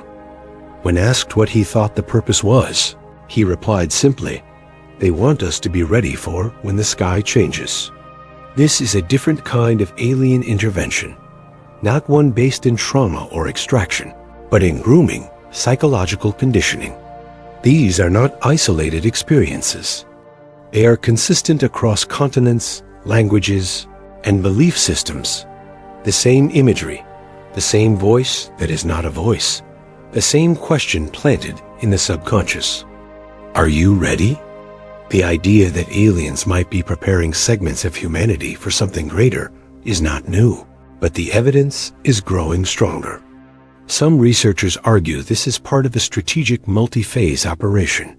When asked what he thought the purpose was, he replied simply, "They want us to be ready for when the sky changes." This is a different kind of alien intervention, not one based in trauma or extraction, but in grooming, psychological conditioning. These are not isolated experiences. They are consistent across continents, languages, and belief systems. The same imagery, the same voice that is not a voice, the same question planted in the subconscious. Are you ready? The idea that aliens might be preparing segments of humanity for something greater is not new, but the evidence is growing stronger. Some researchers argue this is part of a strategic multi-phase operation.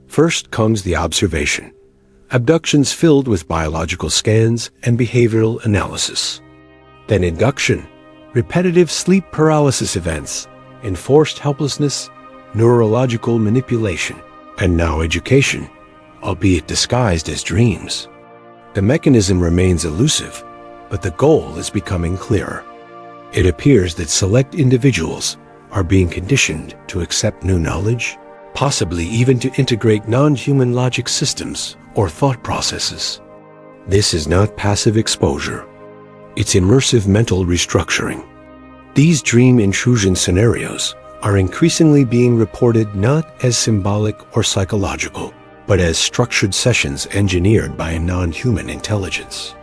First comes the observation, abductions filled with biological scans and behavioral analysis. Then induction, repetitive sleep paralysis events, enforced helplessness, neurological manipulation, and now education, albeit disguised as dreams. The mechanism remains elusive, but the goal is becoming clearer. It appears that select individuals are being conditioned to accept new knowledge, possibly even to integrate non-human logic systems or thought processes. This is not passive exposure. It's immersive mental restructuring. These dream intrusion scenarios are increasingly being reported not as symbolic or psychological, but as structured sessions engineered by a non-human intelligence.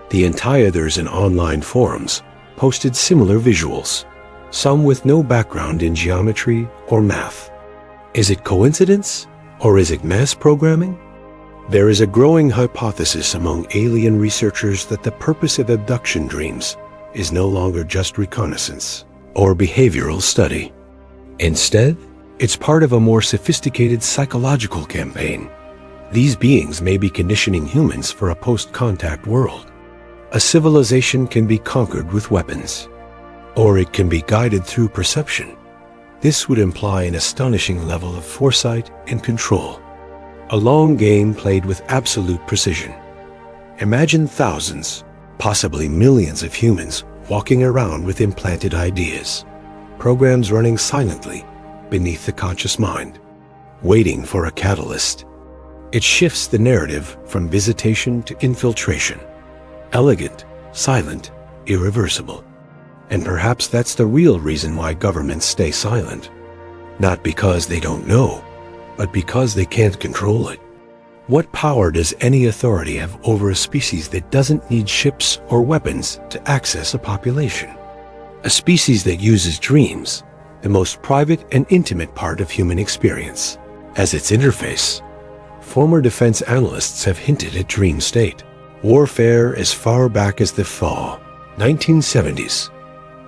The Entire-thers in online forums posted similar visuals, some with no background in geometry or math. Is it coincidence, or is it mass programming? There is a growing hypothesis among alien researchers that the purpose of abduction dreams is no longer just reconnaissance or behavioral study. Instead, it's part of a more sophisticated psychological campaign. These beings may be conditioning humans for a post-contact world, A civilization can be conquered with weapons, or it can be guided through perception. This would imply an astonishing level of foresight and control. A long game played with absolute precision. Imagine thousands, possibly millions of humans walking around with implanted ideas, programs running silently beneath the conscious mind, waiting for a catalyst. It shifts the narrative from visitation to infiltration. Elegant, silent, irreversible. And perhaps that's the real reason why governments stay silent. Not because they don't know, but because they can't control it. What power does any authority have over a species that doesn't need ships or weapons to access a population? A species that uses dreams, the most private and intimate part of human experience, as its interface. Former defense analysts have hinted at dream state. Warfare as far back as the fall, 1970s.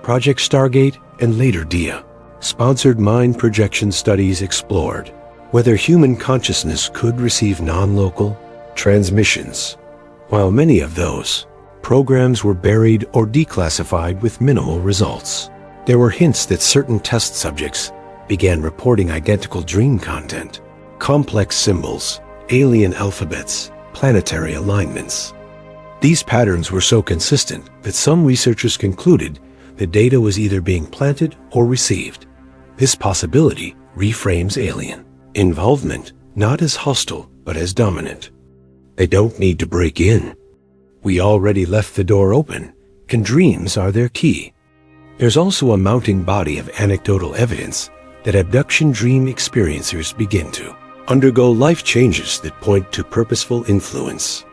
Project Stargate and later DIA. Sponsored mind projection studies explored whether human consciousness could receive non-local transmissions. While many of those programs were buried or declassified with minimal results, there were hints that certain test subjects began reporting identical dream content, complex symbols, alien alphabets, planetary alignments. These patterns were so consistent that some researchers concluded the data was either being planted or received. This possibility reframes alien involvement not as hostile, but as dominant. They don't need to break in. We already left the door open, and dreams are their key. There's also a mounting body of anecdotal evidence that abduction dream experiencers begin to undergo life changes that point to purposeful influence.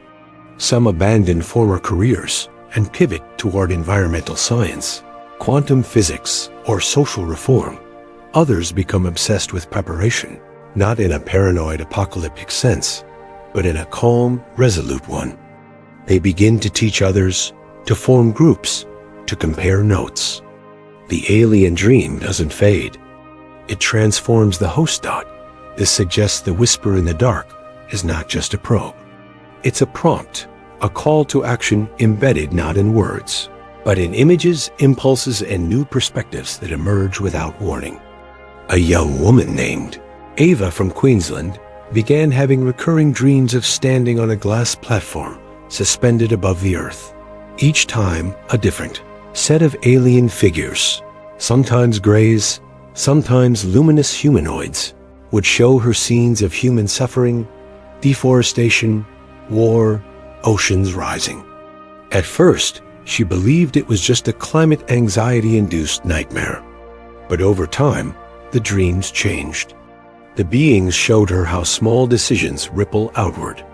Some abandon former careers and pivot toward environmental science, quantum physics, or social reform. Others become obsessed with preparation, not in a paranoid apocalyptic sense, but in a calm, resolute one. They begin to teach others, to form groups, to compare notes. The alien dream doesn't fade. It transforms the host dot. This suggests the whisper in the dark is not just a probe. It's a prompt, a call to action embedded not in words, but in images, impulses, and new perspectives that emerge without warning. A young woman named Ava from Queensland began having recurring dreams of standing on a glass platform suspended above the earth. Each time, a different set of alien figures, sometimes grays, sometimes luminous humanoids, would show her scenes of human suffering, deforestation, war, oceans rising. At first, she believed it was just a climate anxiety-induced nightmare. But over time, the dreams changed. The beings showed her how small decisions ripple outward.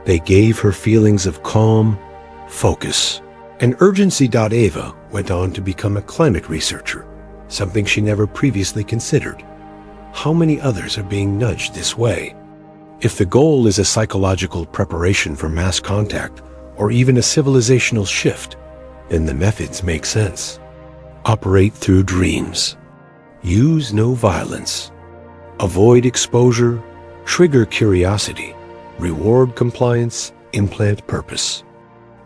They gave her feelings of calm, focus, and urgency. Ava went on to become a climate researcher, something she never previously considered. How many others are being nudged this way? If the goal is a psychological preparation for mass contact or even a civilizational shift, then the methods make sense. Operate through dreams. Use no violence. Avoid exposure. Trigger curiosity. Reward compliance. Implant purpose.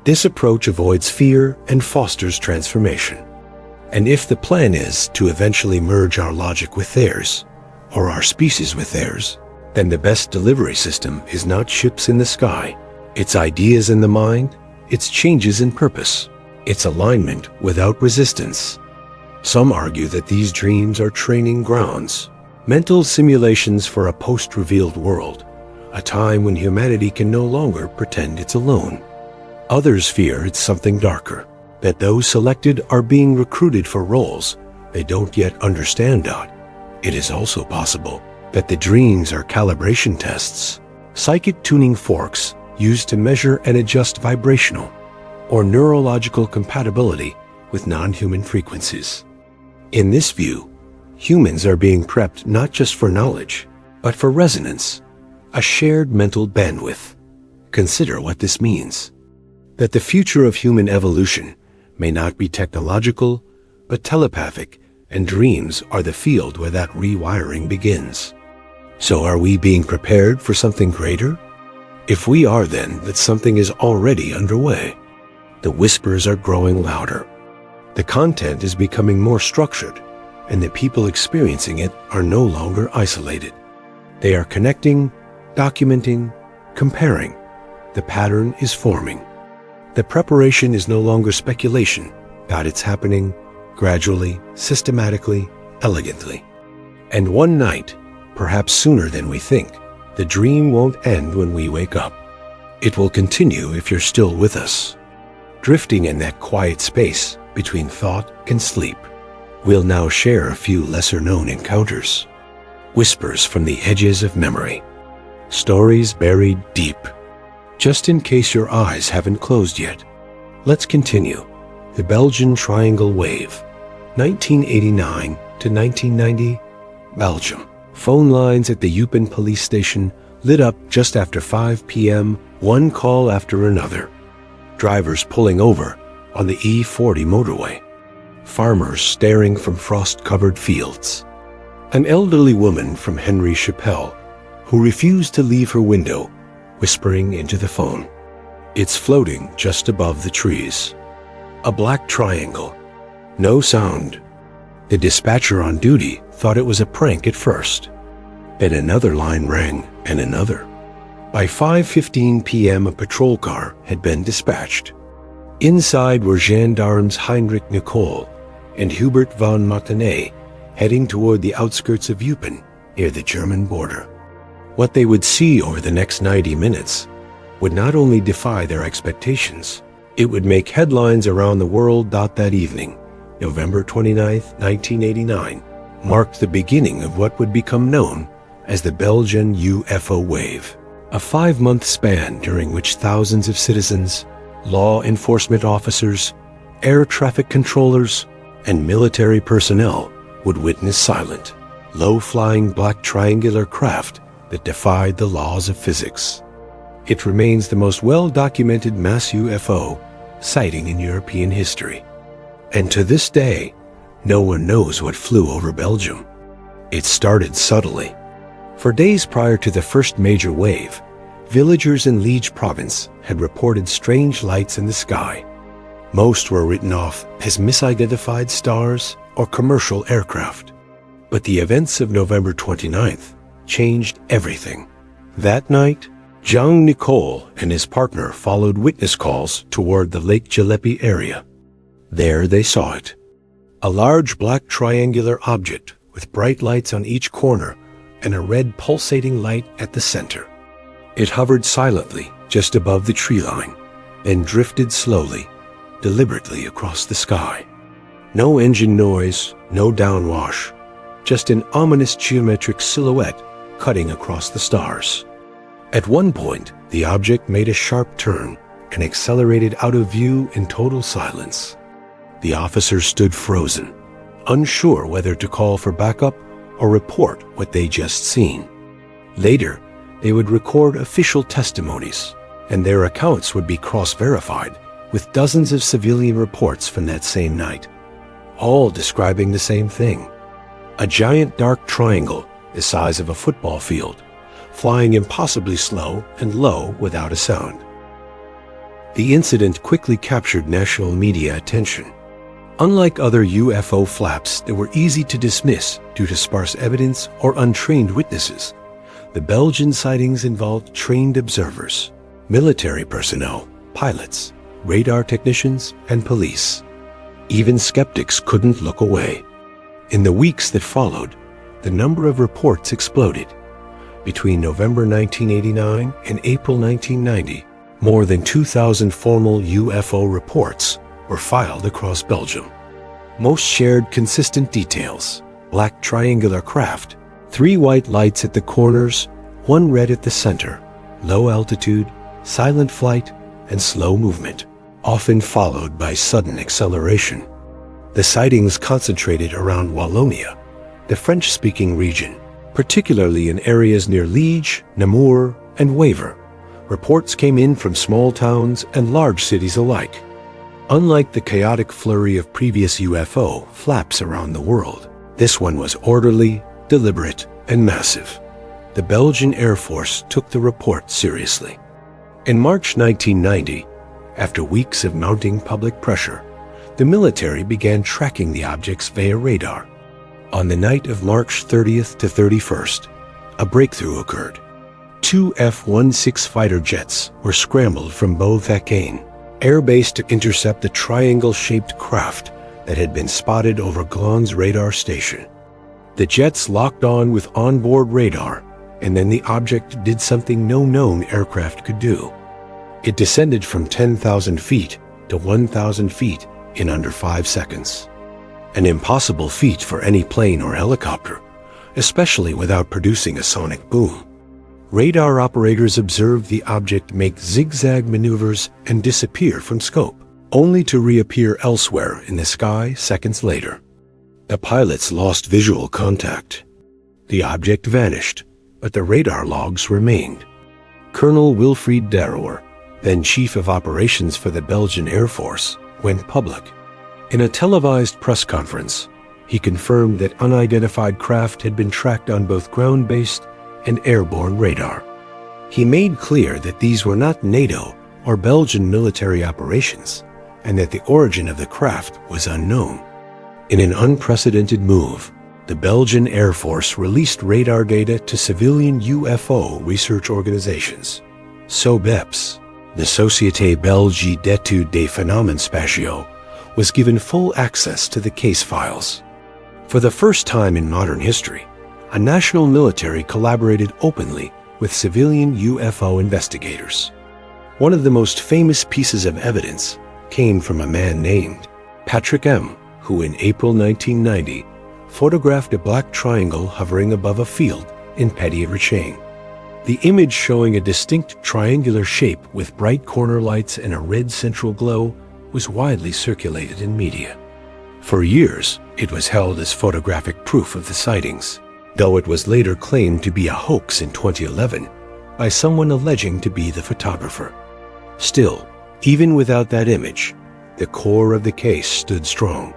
This approach avoids fear and fosters transformation. And if the plan is to eventually merge our logic with theirs, or our species with theirs, then the best delivery system is not ships in the sky. It's ideas in the mind, it's changes in purpose, it's alignment without resistance. Some argue that these dreams are training grounds, mental simulations for a post-revealed world, a time when humanity can no longer pretend it's alone. Others fear it's something darker, that those selected are being recruited for roles they don't yet understand. It is also possible that the dreams are calibration tests, psychic tuning forks used to measure and adjust vibrational or neurological compatibility with non-human frequencies. In this view, humans are being prepped not just for knowledge, but for resonance, a shared mental bandwidth. Consider what this means. That the future of human evolution may not be technological, but telepathic, and dreams are the field where that rewiring begins. So are we being prepared for something greater? If we are, then that something is already underway. The whispers are growing louder. The content is becoming more structured, and the people experiencing it are no longer isolated. They are connecting, documenting, comparing. The pattern is forming. The preparation is no longer speculation, but it's happening gradually, systematically, elegantly. And one night, perhaps sooner than we think, the dream won't end when we wake up. It will continue if you're still with us, drifting in that quiet space between thought and sleep. We'll now share a few lesser-known encounters, whispers from the edges of memory, stories buried deep. Just in case your eyes haven't closed yet, let's continue. The Belgian Triangle Wave, 1989 to 1990, Belgium. Phone lines at the Eupen police station lit up just after 5 p.m., one call after another. Drivers pulling over on the E40 motorway. Farmers staring from frost-covered fields. An elderly woman from Henry Chappelle who refused to leave her window, whispering into the phone. It's floating just above the trees. A black triangle. No sound. The dispatcher on duty thought it was a prank at first. Then another line rang, and another. By 5:15 p.m. a patrol car had been dispatched. Inside were gendarmes Heinrich Nicole and Hubert von Martinet, heading toward the outskirts of Eupen, near the German border. What they would see over the next 90 minutes would not only defy their expectations, it would make headlines around the world. That evening, November 29, 1989, marked the beginning of what would become known as the Belgian UFO wave, a 5-month span during which thousands of citizens, law enforcement officers, air traffic controllers, and military personnel would witness silent, low-flying black triangular craft that defied the laws of physics. It remains the most well-documented mass UFO sighting in European history. And to this day, no one knows what flew over Belgium. It started subtly. For days prior to the first major wave, villagers in Liege province had reported strange lights in the sky. Most were written off as misidentified stars or commercial aircraft. But the events of November 29th changed everything. That night, Jean Nicole and his partner followed witness calls toward the Lake Jallepi area. There they saw it. A large black triangular object with bright lights on each corner and a red pulsating light at the center. It hovered silently just above the tree line, then drifted slowly, deliberately across the sky. No engine noise, no downwash, just an ominous geometric silhouette cutting across the stars. At one point, the object made a sharp turn and accelerated out of view in total silence. The officers stood frozen, unsure whether to call for backup or report what they just seen. Later, they would record official testimonies, and their accounts would be cross-verified with dozens of civilian reports from that same night, all describing the same thing. A giant dark triangle the size of a football field, flying impossibly slow and low without a sound. The incident quickly captured national media attention. Unlike other UFO flaps that were easy to dismiss due to sparse evidence or untrained witnesses, the Belgian sightings involved trained observers, military personnel, pilots, radar technicians, and police. Even skeptics couldn't look away. In the weeks that followed, the number of reports exploded. Between November 1989 and April 1990, more than 2,000 formal UFO reports were filed across Belgium. Most shared consistent details: black triangular craft, 3 white lights at the corners, 1 red at the center, low altitude, silent flight, and slow movement, often followed by sudden acceleration. The sightings concentrated around Wallonia, the French-speaking region, particularly in areas near Liege, Namur, and Waver. Reports came in from small towns and large cities alike. Unlike the chaotic flurry of previous UFO flaps around the world, this one was orderly, deliberate, and massive. The Belgian Air Force took the report seriously. In March 1990, After weeks of mounting public pressure, the military began tracking the objects via radar. On the night of March 30th to 31st, a breakthrough occurred. Two F-16 fighter jets were scrambled from Beauvais, air base to intercept the triangle-shaped craft that had been spotted over Gland's radar station. The jets locked on with onboard radar, and then the object did something no known aircraft could do. It descended from 10,000 feet to 1,000 feet in under 5 seconds. An impossible feat for any plane or helicopter, especially without producing a sonic boom. Radar operators observed the object make zigzag maneuvers and disappear from scope, only to reappear elsewhere in the sky seconds later. The pilots lost visual contact. The object vanished, but the radar logs remained. Colonel Wilfried Derouwer, then Chief of Operations for the Belgian Air Force, went public. In a televised press conference, he confirmed that unidentified craft had been tracked on both ground-based and airborne radar. He made clear that these were not NATO or Belgian military operations, and that the origin of the craft was unknown. In an unprecedented move, the Belgian Air Force released radar data to civilian UFO research organizations. SOBEPS, the Société Belge d'études des phénomènes spatiaux, was given full access to the case files. For the first time in modern history, a national military collaborated openly with civilian UFO investigators. One of the most famous pieces of evidence came from a man named Patrick M., who in April 1990 photographed a black triangle hovering above a field in Petit-Richain. The image, showing a distinct triangular shape with bright corner lights and a red central glow, was widely circulated in media. For years, it was held as photographic proof of the sightings, though it was later claimed to be a hoax in 2011 by someone alleging to be the photographer. Still, even without that image, the core of the case stood strong.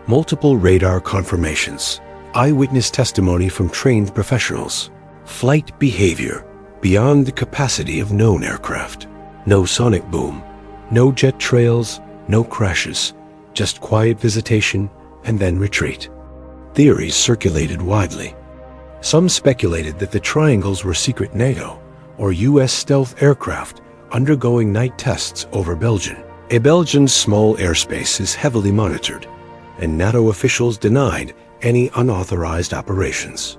Multiple radar confirmations, eyewitness testimony from trained professionals, flight behavior beyond the capacity of known aircraft. No sonic boom, no jet trails, no crashes, just quiet visitation and then retreat. Theories circulated widely. Some speculated that the triangles were secret NATO or U.S. stealth aircraft undergoing night tests over Belgium. Belgium's small airspace is heavily monitored, and NATO officials denied any unauthorized operations.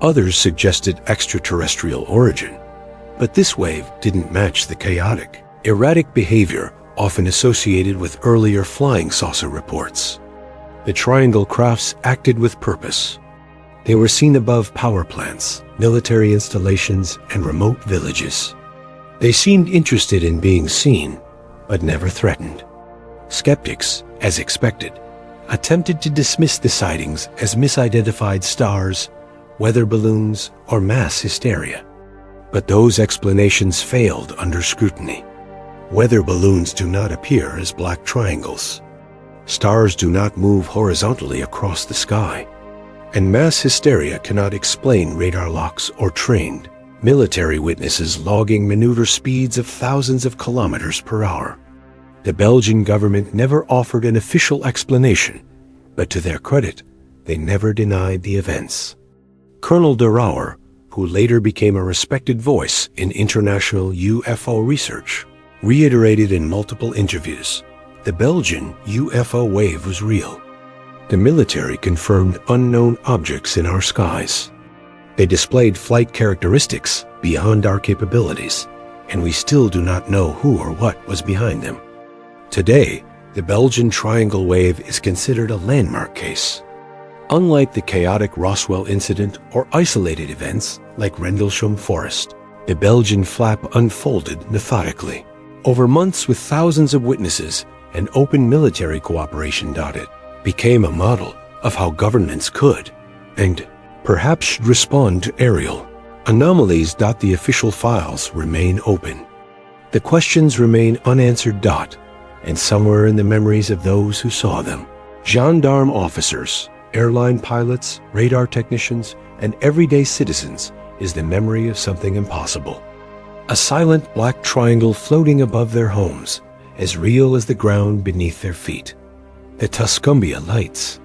Others suggested extraterrestrial origin, but this wave didn't match the chaotic, erratic behavior often associated with earlier flying saucer reports. The triangle crafts acted with purpose. They were seen above power plants, military installations, and remote villages. They seemed interested in being seen, but never threatened. Skeptics, as expected, attempted to dismiss the sightings as misidentified stars, weather balloons, or mass hysteria. But those explanations failed under scrutiny. Weather balloons do not appear as black triangles. Stars do not move horizontally across the sky. And mass hysteria cannot explain radar locks or trained military witnesses logging maneuver speeds of thousands of kilometers per hour. The Belgian government never offered an official explanation, but to their credit, they never denied the events. Colonel Derouwer, who later became a respected voice in international UFO research, reiterated in multiple interviews, the Belgian UFO wave was real. The military confirmed unknown objects in our skies. They displayed flight characteristics beyond our capabilities, and we still do not know who or what was behind them. Today, the Belgian Triangle Wave is considered a landmark case. Unlike the chaotic Roswell incident or isolated events like Rendlesham Forest, the Belgian flap unfolded methodically. Over months with thousands of witnesses and open military cooperation, it became a model of how governments could and perhaps should respond to aerial anomalies. The official files remain open. The questions remain unanswered, and somewhere in the memories of those who saw them, gendarme officers, airline pilots, radar technicians, and everyday citizens, is the memory of something impossible. A silent black triangle floating above their homes as real as the ground beneath their feet. The Tuscumbia Lights.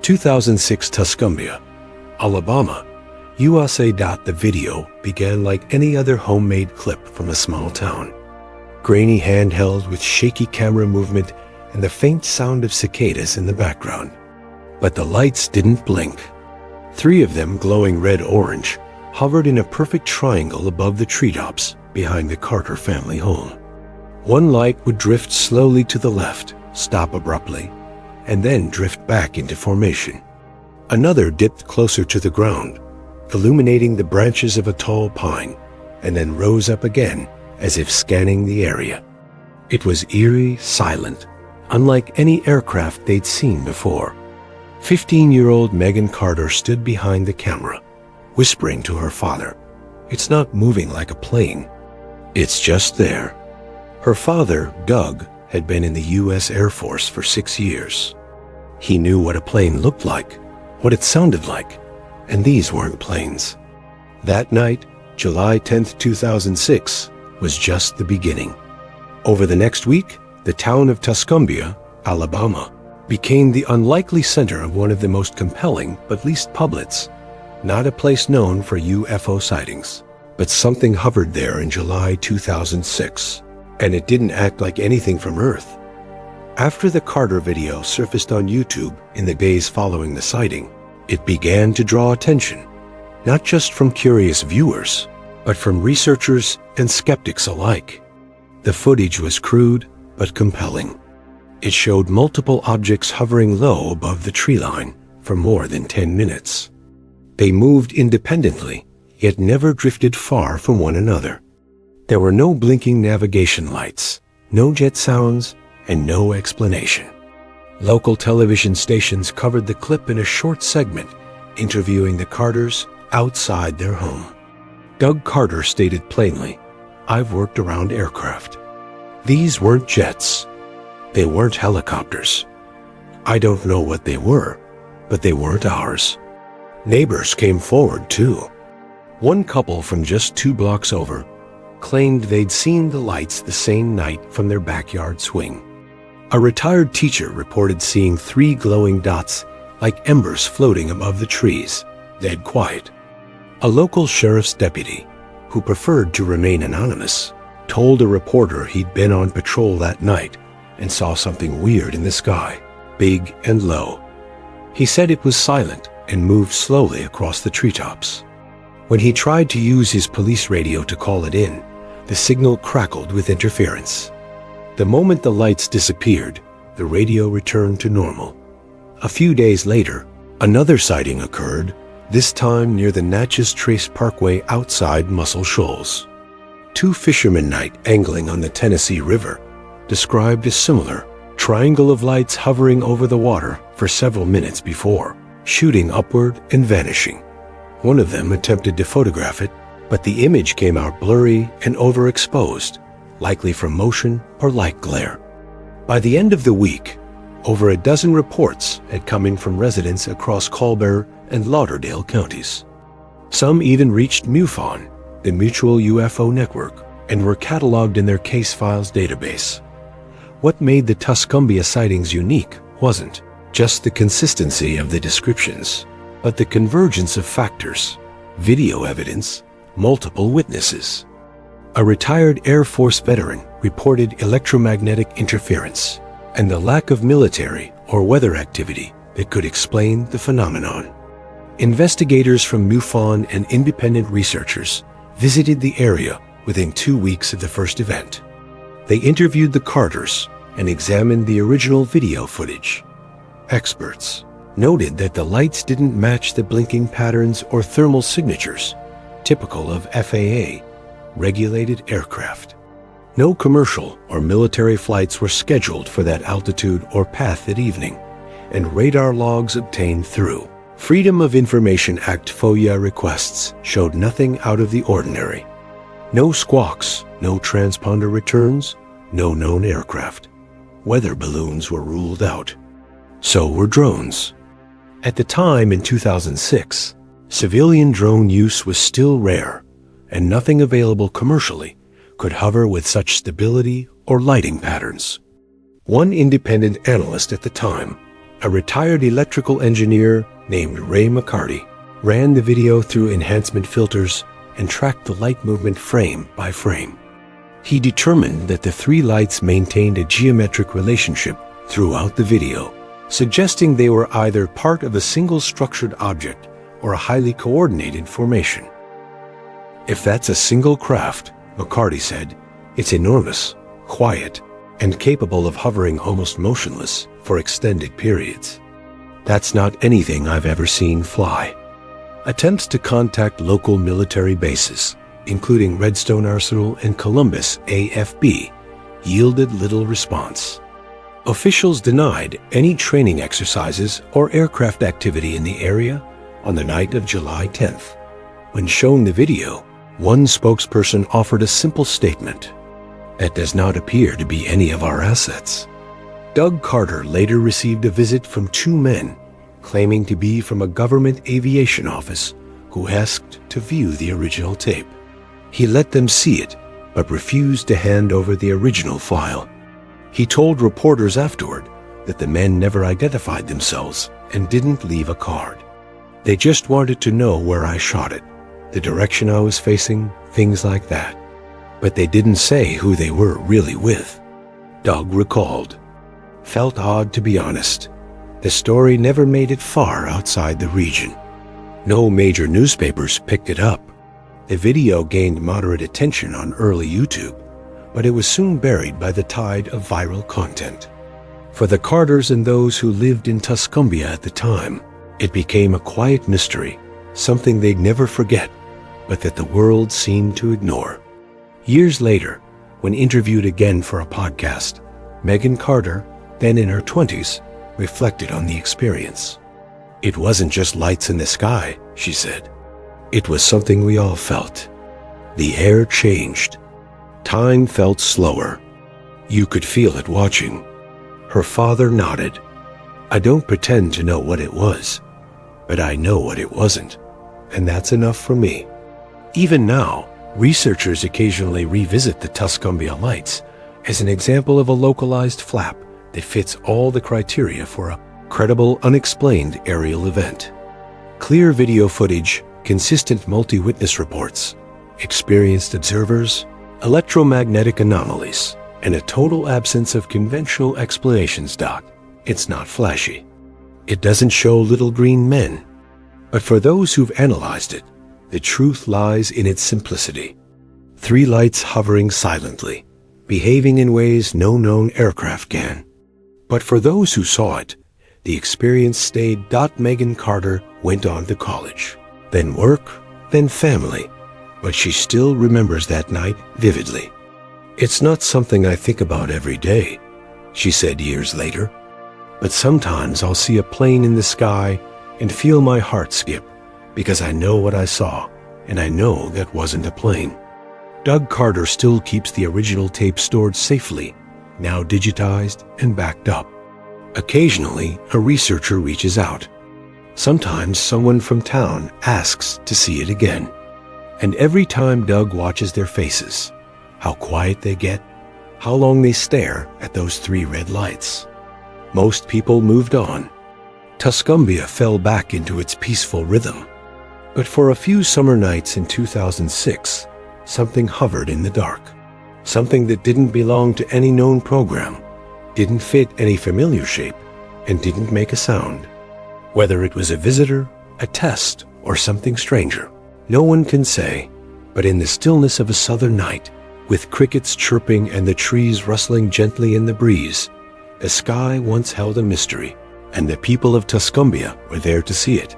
2006 Tuscumbia, Alabama, USA. The video began like any other homemade clip from a small town. Grainy handheld with shaky camera movement and the faint sound of cicadas in the background. But the lights didn't blink. 3 of them, glowing red-orange, hovered in a perfect triangle above the treetops behind the Carter family home. One light would drift slowly to the left, stop abruptly, and then drift back into formation. Another dipped closer to the ground, illuminating the branches of a tall pine, and then rose up again as if scanning the area. It was eerie, silent, unlike any aircraft they'd seen before. 15-year-old Megan Carter stood behind the camera, whispering to her father, "It's not moving like a plane. It's just there." Her father, Doug, had been in the U.S. Air Force for 6 years. He knew what a plane looked like, what it sounded like, and these weren't planes. That night, July 10, 2006, was just the beginning. Over the next week, the town of Tuscumbia, Alabama, became the unlikely center of one of the most compelling but least public's. Not a place known for UFO sightings, but something hovered there in July 2006, and it didn't act like anything from Earth. After the Carter video surfaced on YouTube in the days following the sighting, it began to draw attention, not just from curious viewers, but from researchers and skeptics alike. The footage was crude but compelling. It showed multiple objects hovering low above the tree line for more than 10 minutes. They moved independently, yet never drifted far from one another. There were no blinking navigation lights, no jet sounds, and no explanation. Local television stations covered the clip in a short segment, interviewing the Carters outside their home. Doug Carter stated plainly, "I've worked around aircraft. These weren't jets. They weren't helicopters. I don't know what they were, but they weren't ours." Neighbors came forward too. One couple from just 2 blocks over claimed they'd seen the lights the same night from their backyard swing. A retired teacher reported seeing 3 glowing dots like embers floating above the trees, dead quiet. A local sheriff's deputy, who preferred to remain anonymous, told a reporter he'd been on patrol that night and saw something weird in the sky, big and low. He said it was silent and moved slowly across the treetops. When he tried to use his police radio to call it in, the signal crackled with interference. The moment the lights disappeared, the radio returned to normal. A few days later, another sighting occurred, this time near the Natchez Trace Parkway outside Muscle Shoals. 2 fishermen night angling on the Tennessee River described a similar triangle of lights hovering over the water for several minutes before, shooting upward and vanishing. One of them attempted to photograph it, but the image came out blurry and overexposed, likely from motion or light glare. By the end of the week, over a dozen reports had come in from residents across Colbert and Lauderdale counties. Some even reached MUFON, the Mutual UFO Network, and were cataloged in their case files database. What made the Tuscumbia sightings unique wasn't just the consistency of the descriptions, but the convergence of factors: video evidence, multiple witnesses. A retired Air Force veteran reported electromagnetic interference and the lack of military or weather activity that could explain the phenomenon. Investigators from MUFON and independent researchers visited the area within 2 weeks of the first event. They interviewed the Carters and examined the original video footage. Experts noted that the lights didn't match the blinking patterns or thermal signatures typical of FAA regulated aircraft. No commercial or military flights were scheduled for that altitude or path that evening, and radar logs obtained through Freedom of Information Act FOIA requests showed nothing out of the ordinary. No squawks, no transponder returns, no known aircraft. Weather balloons were ruled out. So were drones. At the time in 2006, civilian drone use was still rare, and nothing available commercially could hover with such stability or lighting patterns. One independent analyst at the time, a retired electrical engineer named Ray McCarty, ran the video through enhancement filters and tracked the light movement frame by frame. He determined that the three lights maintained a geometric relationship throughout the video, suggesting they were either part of a single structured object or a highly coordinated formation. "If that's a single craft," McCarty said, "it's enormous, quiet, and capable of hovering almost motionless for extended periods. That's not anything I've ever seen fly." Attempts to contact local military bases, including Redstone Arsenal and Columbus AFB, yielded little response. Officials denied any training exercises or aircraft activity in the area on the night of July 10th. When shown the video, one spokesperson offered a simple statement: "That does not appear to be any of our assets." Doug Carter later received a visit from two men claiming to be from a government aviation office who asked to view the original tape. He let them see it, but refused to hand over the original file. He told reporters afterward that the men never identified themselves and didn't leave a card. "They just wanted to know where I shot it, the direction I was facing, things like that. But they didn't say who they were really with," Doug recalled. "Felt odd, to be honest. The story never made it far outside the region. No major newspapers picked it up. The video gained moderate attention on early YouTube, but it was soon buried by the tide of viral content. For the Carters and those who lived in Tuscumbia at the time, it became a quiet mystery, something they'd never forget, but that the world seemed to ignore." Years later, when interviewed again for a podcast, Megan Carter, then in her 20s, reflected on the experience. "It wasn't just lights in the sky," she said. "It was something we all felt. The air changed. Time felt slower. You could feel it watching." Her father nodded. "I don't pretend to know what it was, but I know what it wasn't, and that's enough for me." Even now, researchers occasionally revisit the Tuscumbia lights as an example of a localized flap that fits all the criteria for a credible, unexplained aerial event. Clear video footage, consistent multi-witness reports, experienced observers, electromagnetic anomalies, and a total absence of conventional explanations. It's not flashy. It doesn't show little green men. But for those who've analyzed it, the truth lies in its simplicity. Three lights hovering silently, behaving in ways no known aircraft can. But for those who saw it, the experience stayed. Megan Carter went on to college, then work, then family, but she still remembers that night vividly. "It's not something I think about every day," she said years later, "but sometimes I'll see a plane in the sky and feel my heart skip because I know what I saw, and I know that wasn't a plane." Doug Carter still keeps the original tape stored safely, now digitized and backed up. Occasionally, a researcher reaches out. Sometimes someone from town asks to see it again. And every time Doug watches their faces, how quiet they get, how long they stare at those three red lights. Most people moved on. Tuscumbia fell back into its peaceful rhythm. But for a few summer nights in 2006, something hovered in the dark. Something that didn't belong to any known program, didn't fit any familiar shape, and didn't make a sound. Whether it was a visitor, a test, or something stranger, no one can say, but in the stillness of a southern night, with crickets chirping and the trees rustling gently in the breeze, the sky once held a mystery, and the people of Tuscumbia were there to see it.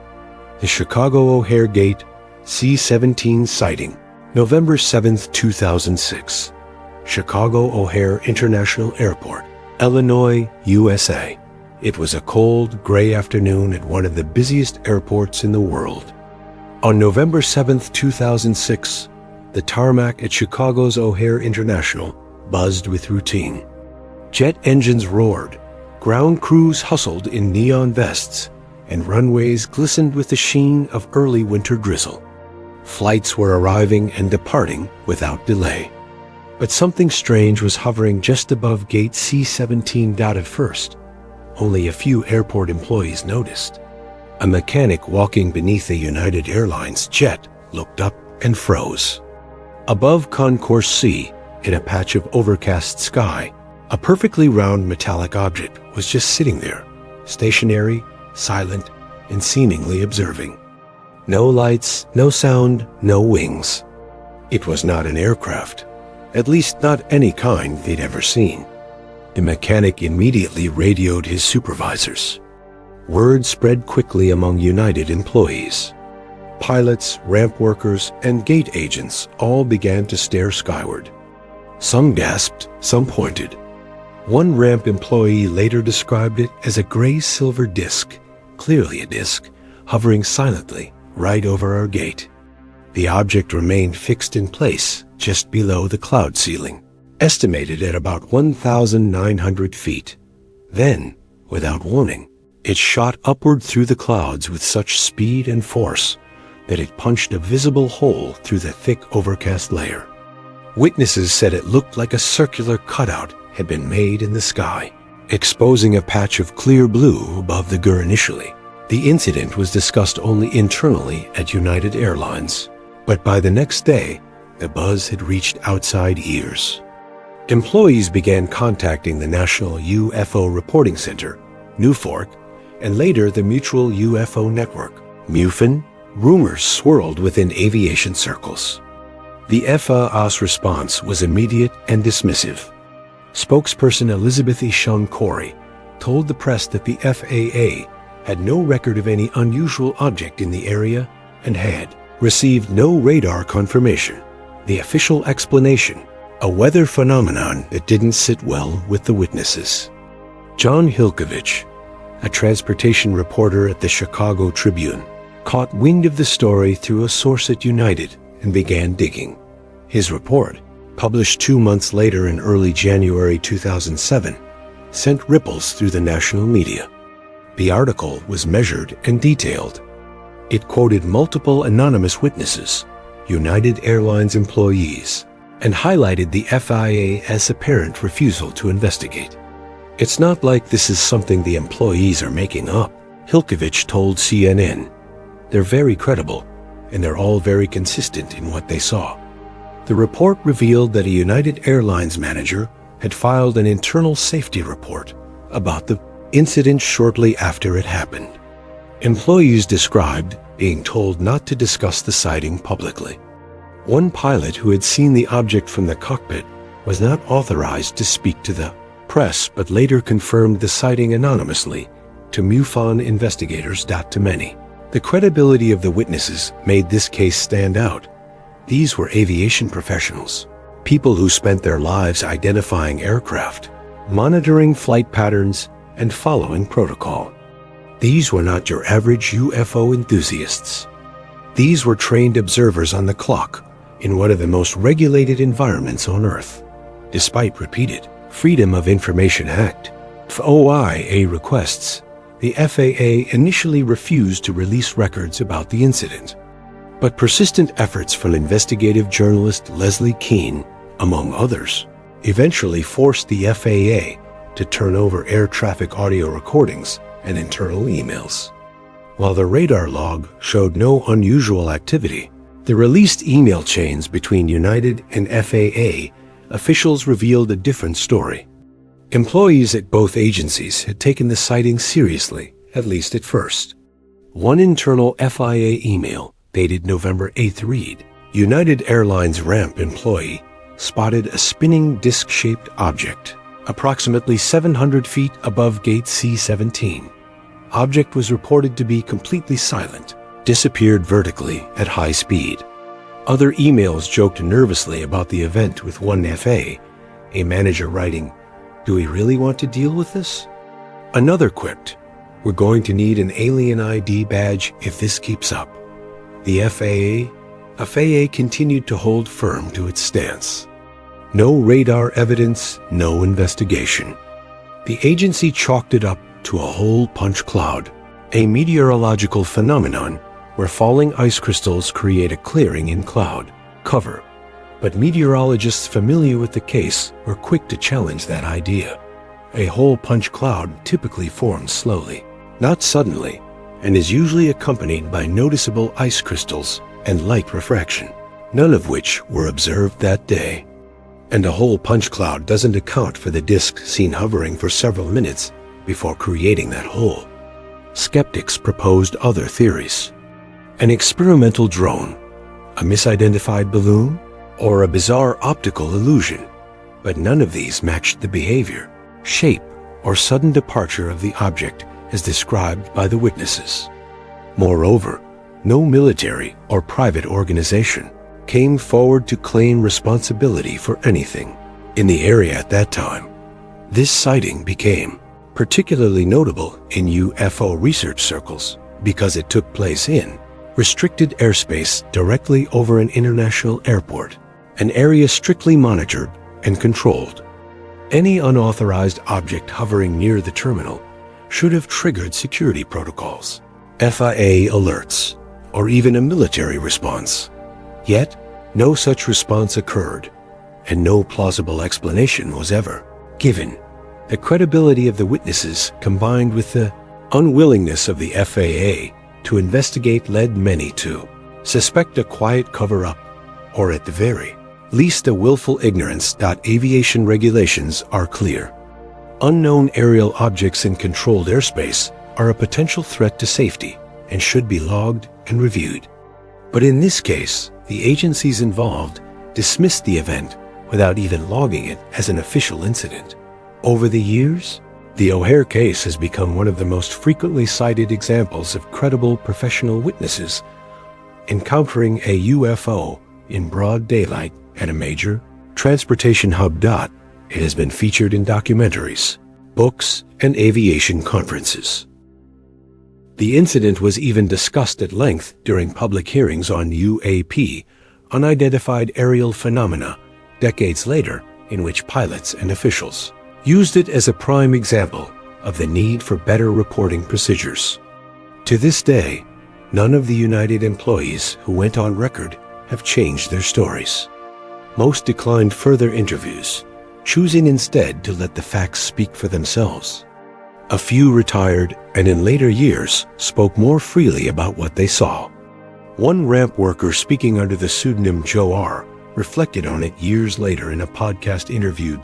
The Chicago O'Hare Gate, C-17 sighting, November 7, 2006. Chicago O'Hare International Airport, Illinois, USA. It was a cold, gray afternoon at one of the busiest airports in the world. On November 7, 2006, the tarmac at Chicago's O'Hare International buzzed with routine. Jet engines roared, ground crews hustled in neon vests, and runways glistened with the sheen of early winter drizzle. Flights were arriving and departing without delay. But something strange was hovering just above gate C-17. At first, only a few airport employees noticed. A mechanic walking beneath a United Airlines jet looked up and froze. Above Concourse C, in a patch of overcast sky, a perfectly round metallic object was just sitting there, stationary, silent, and seemingly observing. No lights, no sound, no wings. It was not an aircraft, at least not any kind they'd ever seen. The mechanic immediately radioed his supervisors. Word spread quickly among United employees. Pilots, ramp workers, and gate agents all began to stare skyward. Some gasped, some pointed. One ramp employee later described it as a gray-silver disc, clearly a disc, hovering silently right over our gate. The object remained fixed in place just below the cloud ceiling, estimated at about 1,900 feet. Then, without warning, it shot upward through the clouds with such speed and force that it punched a visible hole through the thick overcast layer. Witnesses said it looked like a circular cutout had been made in the sky, exposing a patch of clear blue above the GUR initially. The incident was discussed only internally at United Airlines, but by the next day, the buzz had reached outside ears. Employees began contacting the National UFO Reporting Center, NUFORC, and later the Mutual UFO Network, MUFON. Rumors swirled within aviation circles. The FAA's response was immediate and dismissive. Spokesperson Elizabeth Ishun Corey told the press that the FAA had no record of any unusual object in the area and had received no radar confirmation. The official explanation, a weather phenomenon that didn't sit well with the witnesses. John Hilkovich, a transportation reporter at the Chicago Tribune, caught wind of the story through a source at United and began digging. His report, published 2 months later in early January 2007, sent ripples through the national media. The article was measured and detailed. It quoted multiple anonymous witnesses, United Airlines employees, and highlighted the FAA's apparent refusal to investigate. It's not like this is something the employees are making up, Hilkovich told CNN. They're very credible, and they're all very consistent in what they saw. The report revealed that a United Airlines manager had filed an internal safety report about the incident shortly after it happened. Employees described being told not to discuss the sighting publicly. One pilot who had seen the object from the cockpit was not authorized to speak to the press, but later confirmed the sighting anonymously to MUFON investigators. To many, the credibility of the witnesses made this case stand out. These were aviation professionals, people who spent their lives identifying aircraft, monitoring flight patterns, and following protocol. These were not your average UFO enthusiasts. These were trained observers on the clock in one of the most regulated environments on Earth. Despite repeated Freedom of Information Act, FOIA requests, the FAA initially refused to release records about the incident. But persistent efforts from investigative journalist Leslie Kean, among others, eventually forced the FAA to turn over air traffic audio recordings and internal emails. While the radar log showed no unusual activity, the released email chains between United and FAA officials revealed a different story. Employees at both agencies had taken the sighting seriously, at least at first. One internal FIA email, dated November 8th, read, United Airlines ramp employee spotted a spinning disc-shaped object, approximately 700 feet above gate C-17. Object was reported to be completely silent, disappeared vertically at high speed. Other emails joked nervously about the event, with one FA, a manager writing, "Do we really want to deal with this?" Another quipped, "We're going to need an alien ID badge if this keeps up." The FAA continued to hold firm to its stance. No radar evidence, no investigation. The agency chalked it up to a hole punch cloud, a meteorological phenomenon where falling ice crystals create a clearing in cloud cover. But meteorologists familiar with the case were quick to challenge that idea. A hole punch cloud typically forms slowly, not suddenly, and is usually accompanied by noticeable ice crystals and light refraction, none of which were observed that day. And a hole punch cloud doesn't account for the disk seen hovering for several minutes before creating that hole. Skeptics proposed other theories. An experimental drone, a misidentified balloon, or a bizarre optical illusion, but none of these matched the behavior, shape, or sudden departure of the object as described by the witnesses. Moreover, no military or private organization came forward to claim responsibility for anything in the area at that time. This sighting became particularly notable in UFO research circles because it took place in restricted airspace directly over an international airport, an area strictly monitored and controlled. Any unauthorized object hovering near the terminal should have triggered security protocols, FIA alerts, or even a military response. Yet, no such response occurred, and no plausible explanation was ever given. The credibility of the witnesses combined with the unwillingness of the FAA to investigate led many to suspect a quiet cover-up, or at the very least a willful ignorance. Aviation regulations are clear. Unknown aerial objects in controlled airspace are a potential threat to safety and should be logged and reviewed. But in this case, the agencies involved dismissed the event without even logging it as an official incident. Over the years, the O'Hare case has become one of the most frequently cited examples of credible professional witnesses encountering a UFO in broad daylight at a major transportation hub. It has been featured in documentaries, books, and aviation conferences. The incident was even discussed at length during public hearings on UAP, unidentified aerial phenomena, decades later, in which pilots and officials used it as a prime example of the need for better reporting procedures. To this day, none of the United employees who went on record have changed their stories. Most declined further interviews, choosing instead to let the facts speak for themselves. A few retired and in later years spoke more freely about what they saw. One ramp worker speaking under the pseudonym Joe R. reflected on it years later in a podcast interview.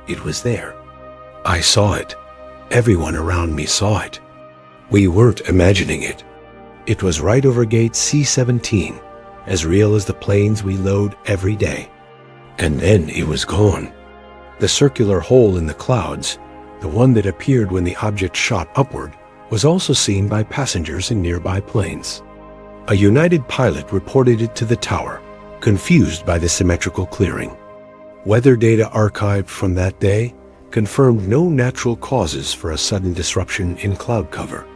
It was there. I saw it. Everyone around me saw it. We weren't imagining it. It was right over gate C-17, as real as the planes we load every day. And then it was gone. The circular hole in the clouds, the one that appeared when the object shot upward, was also seen by passengers in nearby planes. A United pilot reported it to the tower, confused by the symmetrical clearing. Weather data archived from that day confirmed no natural causes for a sudden disruption in cloud cover.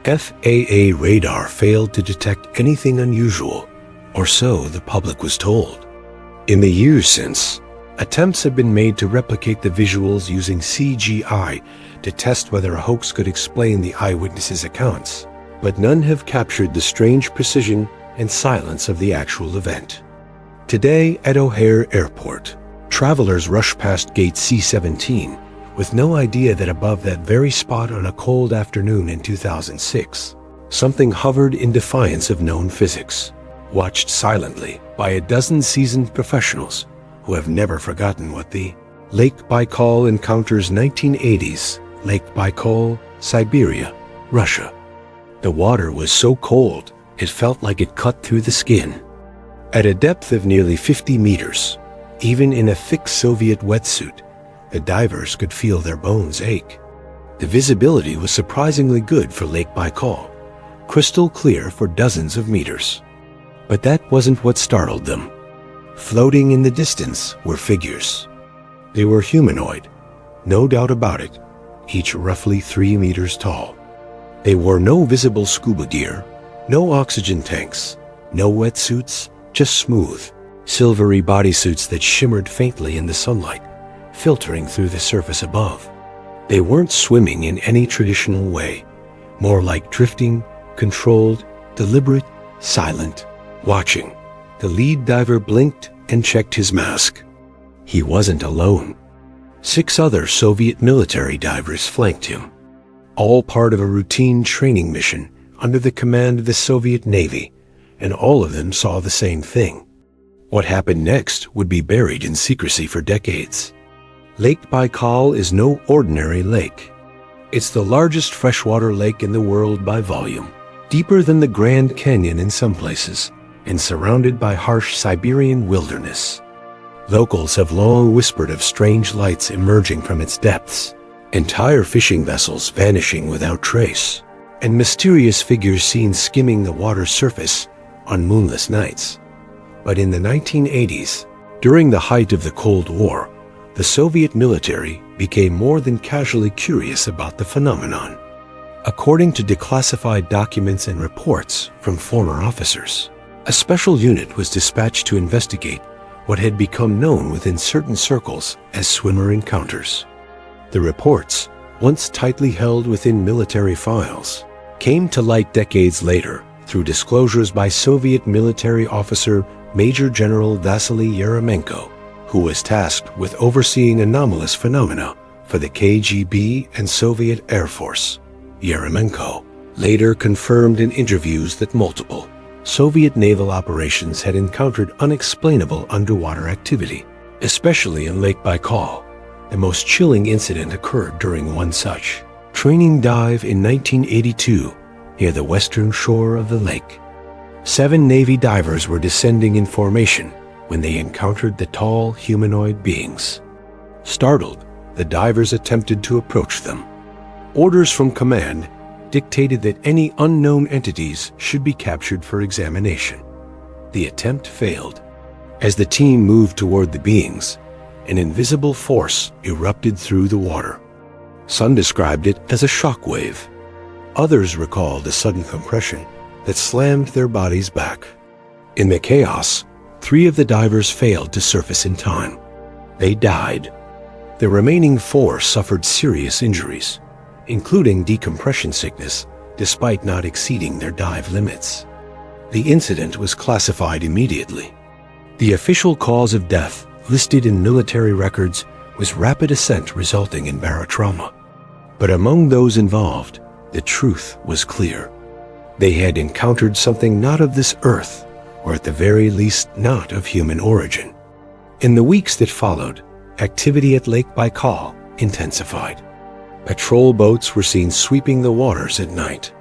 FAA radar failed to detect anything unusual, or so the public was told. In the years since, attempts have been made to replicate the visuals using CGI to test whether a hoax could explain the eyewitnesses' accounts, but none have captured the strange precision and silence of the actual event. Today at O'Hare Airport, travelers rush past gate C-17 with no idea that above that very spot on a cold afternoon in 2006, something hovered in defiance of known physics, watched silently by a dozen seasoned professionals who have never forgotten what the Lake Baikal encounters. 1980s, Lake Baikal, Siberia, Russia. The water was so cold, it felt like it cut through the skin. At a depth of nearly 50 meters, even in a thick Soviet wetsuit, the divers could feel their bones ache. The visibility was surprisingly good for Lake Baikal, crystal clear for dozens of meters. But that wasn't what startled them. Floating in the distance were figures. They were humanoid, no doubt about it, each roughly 3 meters tall. They wore no visible scuba gear, no oxygen tanks, no wetsuits, just smooth, silvery bodysuits that shimmered faintly in the sunlight, filtering through the surface above. They weren't swimming in any traditional way, more like drifting, controlled, deliberate, silent, watching, The lead diver blinked and checked his mask. He wasn't alone. 6 other Soviet military divers flanked him, all part of a routine training mission under the command of the Soviet Navy, and all of them saw the same thing. What happened next would be buried in secrecy for decades. Lake Baikal is no ordinary lake. It's the largest freshwater lake in the world by volume, deeper than the Grand Canyon in some places, and surrounded by harsh Siberian wilderness. Locals have long whispered of strange lights emerging from its depths, entire fishing vessels vanishing without trace, and mysterious figures seen skimming the water's surface on moonless nights. But in the 1980s, during the height of the Cold War, the Soviet military became more than casually curious about the phenomenon. According to declassified documents and reports from former officers, a special unit was dispatched to investigate what had become known within certain circles as swimmer encounters. The reports, once tightly held within military files, came to light decades later through disclosures by Soviet military officer Major General Vasily Yeremenko, who was tasked with overseeing anomalous phenomena for the KGB and Soviet Air Force. Yeremenko later confirmed in interviews that multiple Soviet naval operations had encountered unexplainable underwater activity, especially in Lake Baikal. The most chilling incident occurred during one such training dive in 1982 near the western shore of the lake. 7 Navy divers were descending in formation when they encountered the tall humanoid beings. Startled, the divers attempted to approach them. Orders from command dictated that any unknown entities should be captured for examination. The attempt failed. As the team moved toward the beings, an invisible force erupted through the water. Some described it as a shock wave. Others recalled a sudden compression that slammed their bodies back. In the chaos, 3 of the divers failed to surface in time. They died. The remaining 4 suffered serious injuries, including decompression sickness, despite not exceeding their dive limits. The incident was classified immediately. The official cause of death listed in military records was rapid ascent resulting in barotrauma. But among those involved, the truth was clear. They had encountered something not of this earth, or at the very least not of human origin. In the weeks that followed, activity at Lake Baikal intensified. Patrol boats were seen sweeping the waters at night.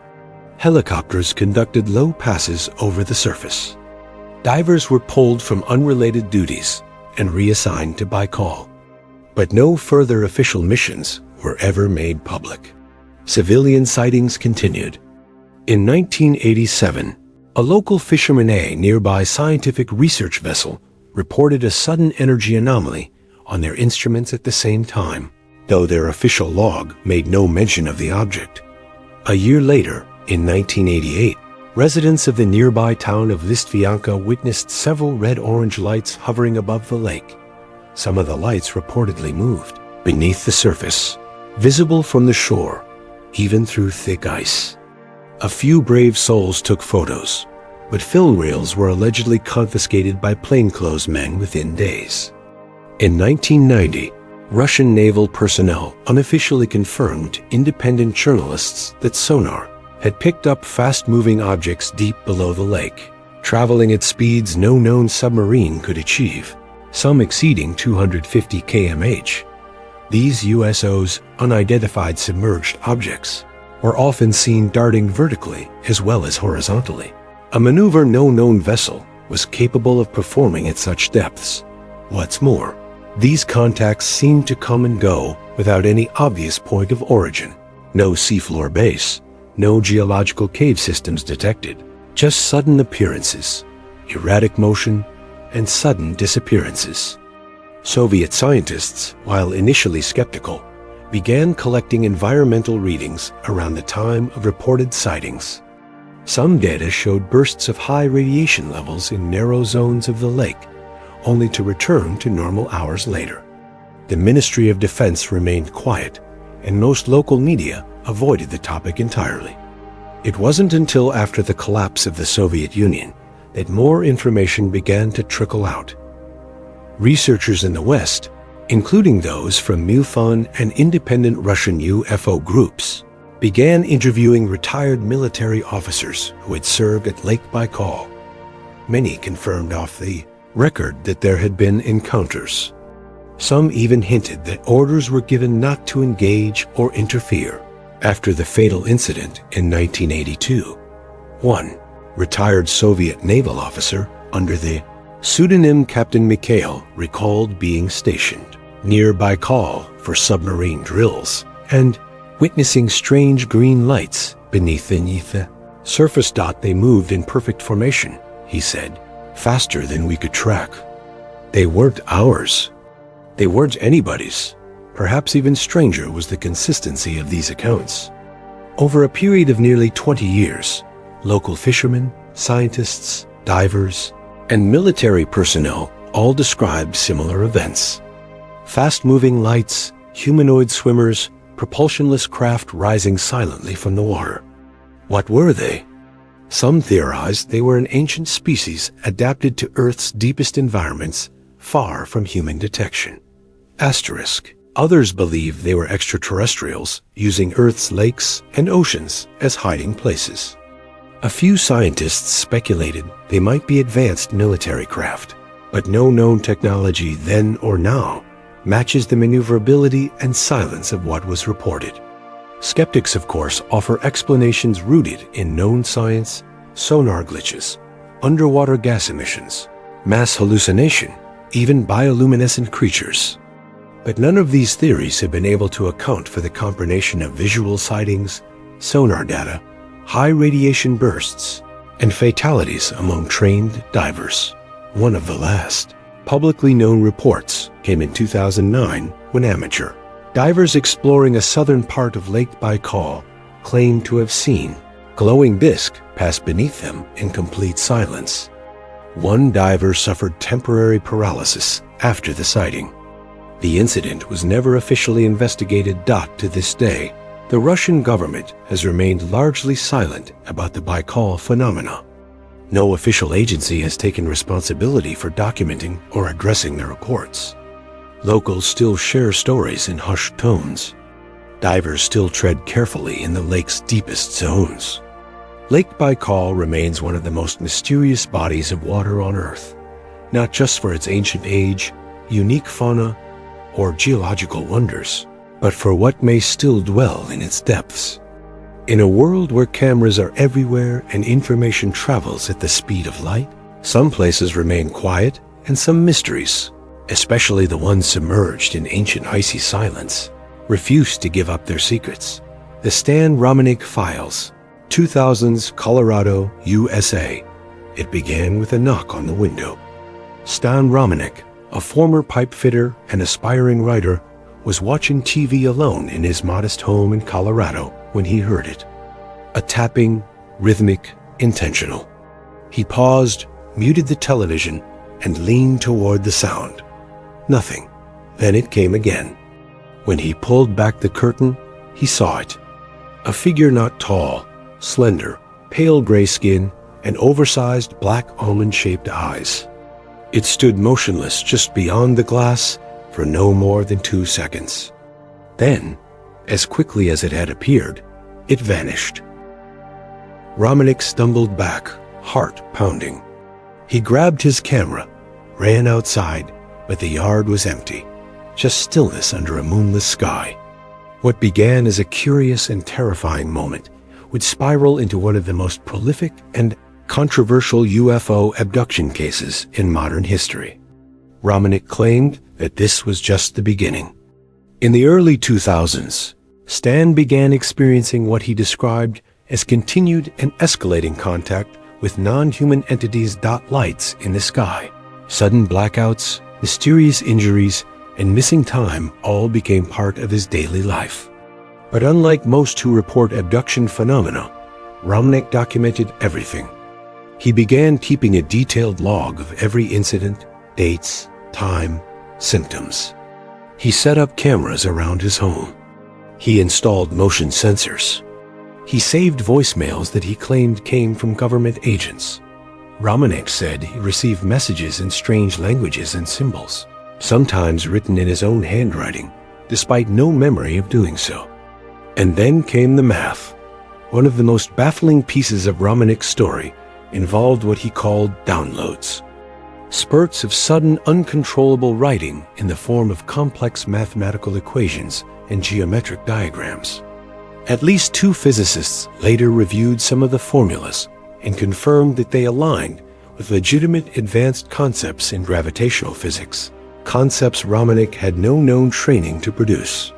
Helicopters conducted low passes over the surface. Divers were pulled from unrelated duties and reassigned to Baikal. But no further official missions were ever made public. Civilian sightings continued. In 1987, a local fisherman A nearby scientific research vessel reported a sudden energy anomaly on their instruments at the same time, though their official log made no mention of the object. A year later, in 1988, residents of the nearby town of Listvianka witnessed several red-orange lights hovering above the lake. Some of the lights reportedly moved beneath the surface, visible from the shore, even through thick ice. A few brave souls took photos, but film reels were allegedly confiscated by plainclothesmen within days. In 1990, Russian naval personnel unofficially confirmed to independent journalists that sonar had picked up fast-moving objects deep below the lake, traveling at speeds no known submarine could achieve, some exceeding 250 km/h. These USOs, unidentified submerged objects, were often seen darting vertically as well as horizontally, a maneuver no known vessel was capable of performing at such depths. What's more, these contacts seemed to come and go without any obvious point of origin. No seafloor base, no geological cave systems detected, just sudden appearances, erratic motion, and sudden disappearances. Soviet scientists, while initially skeptical, began collecting environmental readings around the time of reported sightings. Some data showed bursts of high radiation levels in narrow zones of the lake, only to return to normal hours later. The Ministry of Defense remained quiet, and most local media avoided the topic entirely. It wasn't until after the collapse of the Soviet Union that more information began to trickle out. Researchers in the West, including those from MUFON and independent Russian UFO groups, began interviewing retired military officers who had served at Lake Baikal. Many confirmed off the record that there had been encounters. Some even hinted that orders were given not to engage or interfere. After the fatal incident in 1982, one retired Soviet naval officer under the pseudonym Captain Mikhail recalled being stationed near Baikal for submarine drills and witnessing strange green lights beneath the surface. They moved in perfect formation, he said, faster than we could track. They weren't ours. They weren't anybody's. Perhaps even stranger was the consistency of these accounts. Over a period of nearly 20 years, local fishermen, scientists, divers, and military personnel all described similar events. Fast-moving lights, humanoid swimmers, propulsionless craft rising silently from the water. What were they? Some theorized they were an ancient species adapted to Earth's deepest environments, far from human detection. Asterisk. Others believed they were extraterrestrials, using Earth's lakes and oceans as hiding places. A few scientists speculated they might be advanced military craft, but no known technology then or now matches the maneuverability and silence of what was reported. Skeptics, of course, offer explanations rooted in known science, sonar glitches, underwater gas emissions, mass hallucination, even bioluminescent creatures. But none of these theories have been able to account for the combination of visual sightings, sonar data, high radiation bursts, and fatalities among trained divers. One of the last publicly known reports came in 2009 when amateur divers exploring a southern part of Lake Baikal claimed to have seen glowing disk pass beneath them in complete silence. One diver suffered temporary paralysis after the sighting. The incident was never officially investigated. To this day, the Russian government has remained largely silent about the Baikal phenomena. No official agency has taken responsibility for documenting or addressing the reports. Locals still share stories in hushed tones. Divers still tread carefully in the lake's deepest zones. Lake Baikal remains one of the most mysterious bodies of water on Earth, not just for its ancient age, unique fauna, or geological wonders, but for what may still dwell in its depths. In a world where cameras are everywhere and information travels at the speed of light, some places remain quiet and some mysteries, especially the ones submerged in ancient icy silence, refuse to give up their secrets. The Stan Romanek Files, 2000s, Colorado, USA. It began with a knock on the window. Stan Romanek, a former pipe fitter and aspiring writer, was watching TV alone in his modest home in Colorado when he heard it. A tapping, rhythmic, intentional. He paused, muted the television, and leaned toward the sound. Nothing. Then it came again. When he pulled back the curtain, he saw it. A figure not tall, slender, pale gray skin, and oversized black almond-shaped eyes. It stood motionless just beyond the glass for no more than 2 seconds. Then, as quickly as it had appeared, it vanished. Romanek stumbled back, heart pounding. He grabbed his camera, ran outside, but the yard was empty, just stillness under a moonless sky. What began as a curious and terrifying moment would spiral into one of the most prolific and controversial UFO abduction cases in modern history. Romanek claimed that this was just the beginning. In the early 2000s, Stan began experiencing what he described as continued and escalating contact with non-human entities. Lights in the sky, sudden blackouts, mysterious injuries, and missing time all became part of his daily life. But unlike most who report abduction phenomena, Romanek documented everything. He began keeping a detailed log of every incident, dates, time, symptoms. He set up cameras around his home. He installed motion sensors. He saved voicemails that he claimed came from government agents. Romanek said he received messages in strange languages and symbols, sometimes written in his own handwriting, despite no memory of doing so. And then came the math. One of the most baffling pieces of Romanek's story involved what he called downloads. Spurts of sudden, uncontrollable writing in the form of complex mathematical equations and geometric diagrams. At least 2 physicists later reviewed some of the formulas and confirmed that they aligned with legitimate advanced concepts in gravitational physics, concepts Romanek had no known training to produce.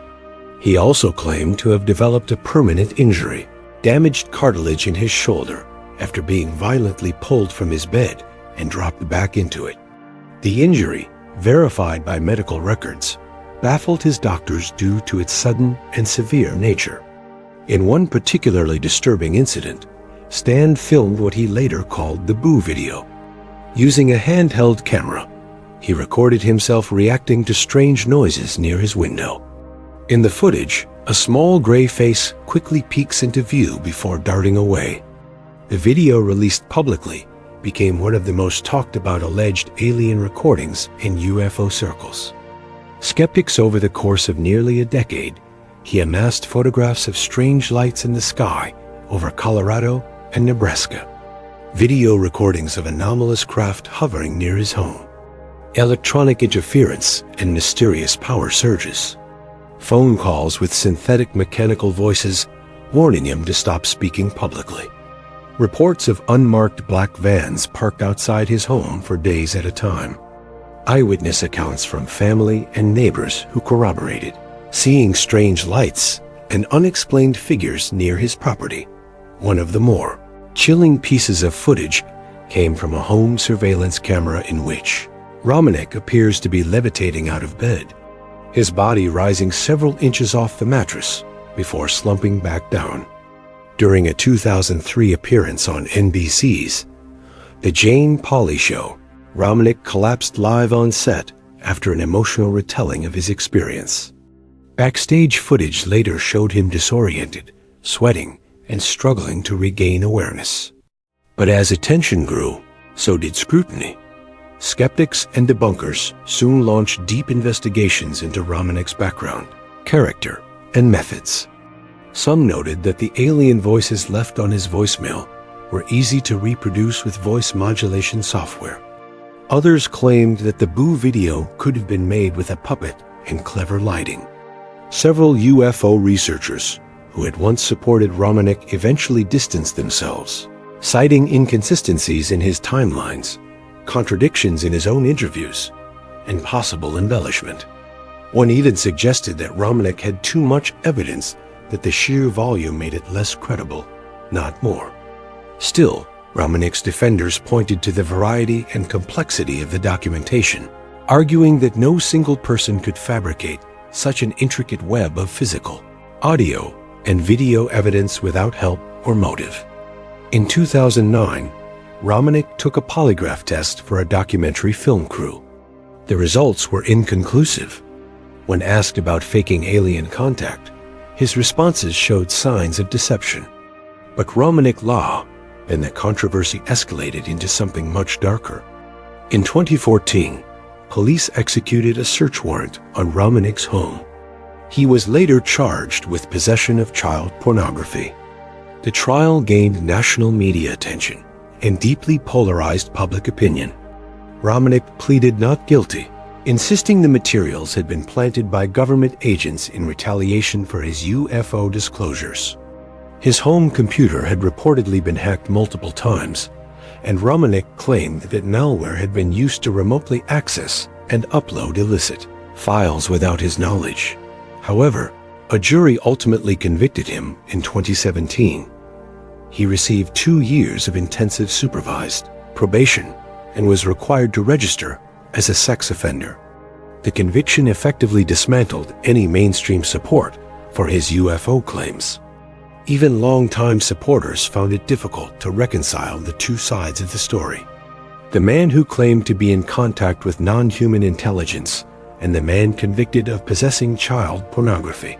He also claimed to have developed a permanent injury, damaged cartilage in his shoulder after being violently pulled from his bed and dropped back into it. The injury, verified by medical records, baffled his doctors due to its sudden and severe nature. In one particularly disturbing incident, Stan filmed what he later called the Boo video. Using a handheld camera, he recorded himself reacting to strange noises near his window. In the footage, a small gray face quickly peeks into view before darting away. The video released publicly became one of the most talked about alleged alien recordings in UFO circles. Skeptics over the course of nearly a decade, he amassed photographs of strange lights in the sky over Colorado and Nebraska, video recordings of anomalous craft hovering near his home, electronic interference and mysterious power surges, phone calls with synthetic mechanical voices warning him to stop speaking publicly, reports of unmarked black vans parked outside his home for days at a time, eyewitness accounts from family and neighbors who corroborated seeing strange lights and unexplained figures near his property. One of the more chilling pieces of footage came from a home surveillance camera in which Romanek appears to be levitating out of bed, his body rising several inches off the mattress before slumping back down. During a 2003 appearance on NBC's The Jane Pauley Show, Romanek collapsed live on set after an emotional retelling of his experience. Backstage footage later showed him disoriented, sweating, and struggling to regain awareness. But as attention grew, so did scrutiny. Skeptics and debunkers soon launched deep investigations into Romanek's background, character, and methods. Some noted that the alien voices left on his voicemail were easy to reproduce with voice modulation software. Others claimed that the Boo video could have been made with a puppet and clever lighting. Several UFO researchers who had once supported Romanek eventually distanced themselves, citing inconsistencies in his timelines, contradictions in his own interviews, and possible embellishment. One even suggested that Romanek had too much evidence that the sheer volume made it less credible, not more. Still, Romanek's defenders pointed to the variety and complexity of the documentation, arguing that no single person could fabricate such an intricate web of physical, audio, and video evidence without help or motive. In 2009, Romanek took a polygraph test for a documentary film crew. The results were inconclusive. When asked about faking alien contact, his responses showed signs of deception. But Romanek lied, and the controversy escalated into something much darker. In 2014, police executed a search warrant on Romanek's home. He was later charged with possession of child pornography. The trial gained national media attention and deeply polarized public opinion. Romanek pleaded not guilty, insisting the materials had been planted by government agents in retaliation for his UFO disclosures. His home computer had reportedly been hacked multiple times, and Romanek claimed that malware had been used to remotely access and upload illicit files without his knowledge. However, a jury ultimately convicted him in 2017. He received 2 years of intensive supervised probation and was required to register as a sex offender. The conviction effectively dismantled any mainstream support for his UFO claims. Even longtime supporters found it difficult to reconcile the two sides of the story. The man who claimed to be in contact with non-human intelligence and the man convicted of possessing child pornography.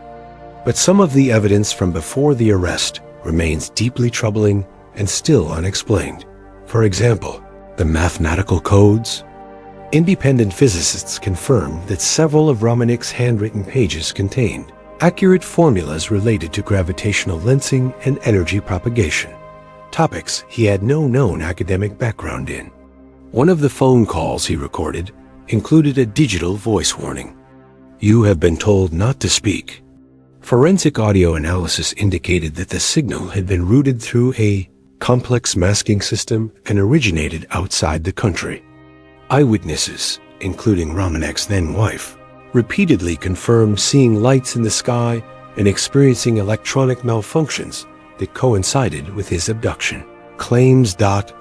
But some of the evidence from before the arrest remains deeply troubling and still unexplained. For example, The mathematical codes? Independent physicists confirmed that several of Romanik's handwritten pages contained accurate formulas related to gravitational lensing and energy propagation, topics he had no known academic background in. One of the phone calls he recorded included a digital voice warning. "You have been told not to speak." Forensic audio analysis indicated that the signal had been routed through a complex masking system and originated outside the country. Eyewitnesses, including Romanik's then-wife, repeatedly confirmed seeing lights in the sky and experiencing electronic malfunctions that coincided with his abduction. Claims.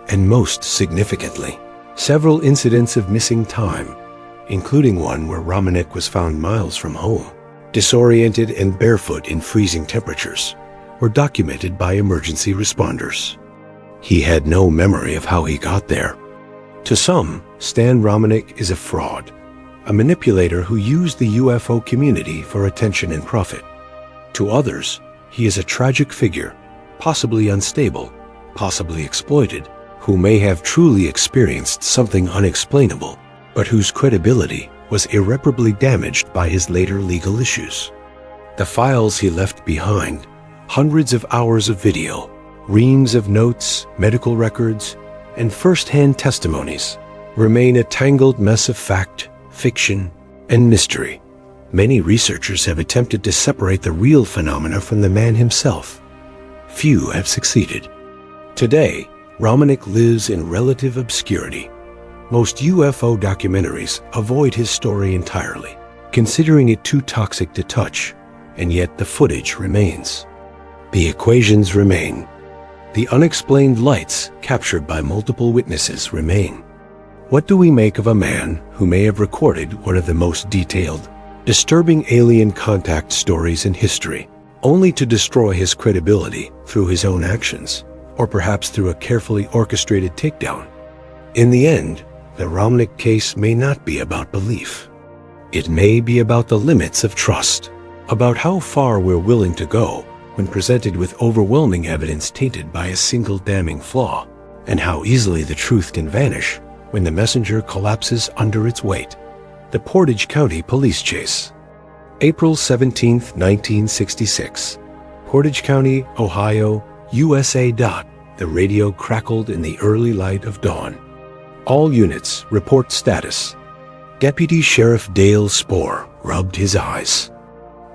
And most significantly, several incidents of missing time, including one where Romanik was found miles from home, disoriented and barefoot in freezing temperatures, were documented by emergency responders. He had no memory of how he got there. To some, Stan Romanik is a fraud, a manipulator who used the UFO community for attention and profit. To others, he is a tragic figure, possibly unstable, possibly exploited, who may have truly experienced something unexplainable, but whose credibility was irreparably damaged by his later legal issues. The files he left behind, hundreds of hours of video, reams of notes, medical records, and first-hand testimonies, remain a tangled mess of fact, fiction, and mystery. Many researchers have attempted to separate the real phenomena from the man himself. Few have succeeded. Today, Romanik lives in relative obscurity. Most UFO documentaries avoid his story entirely, considering it too toxic to touch, and yet the footage remains. The equations remain. The unexplained lights captured by multiple witnesses remain. What do we make of a man who may have recorded one of the most detailed, disturbing alien contact stories in history, only to destroy his credibility through his own actions, or perhaps through a carefully orchestrated takedown? In the end, the Romanik case may not be about belief. It may be about the limits of trust, about how far we're willing to go when presented with overwhelming evidence tainted by a single damning flaw, and how easily the truth can vanish when the messenger collapses under its weight. The Portage County Police Chase. April 17, 1966. Portage County, Ohio, USA. The radio crackled in the early light of dawn. All units report status. Deputy Sheriff Dale Spohr rubbed his eyes.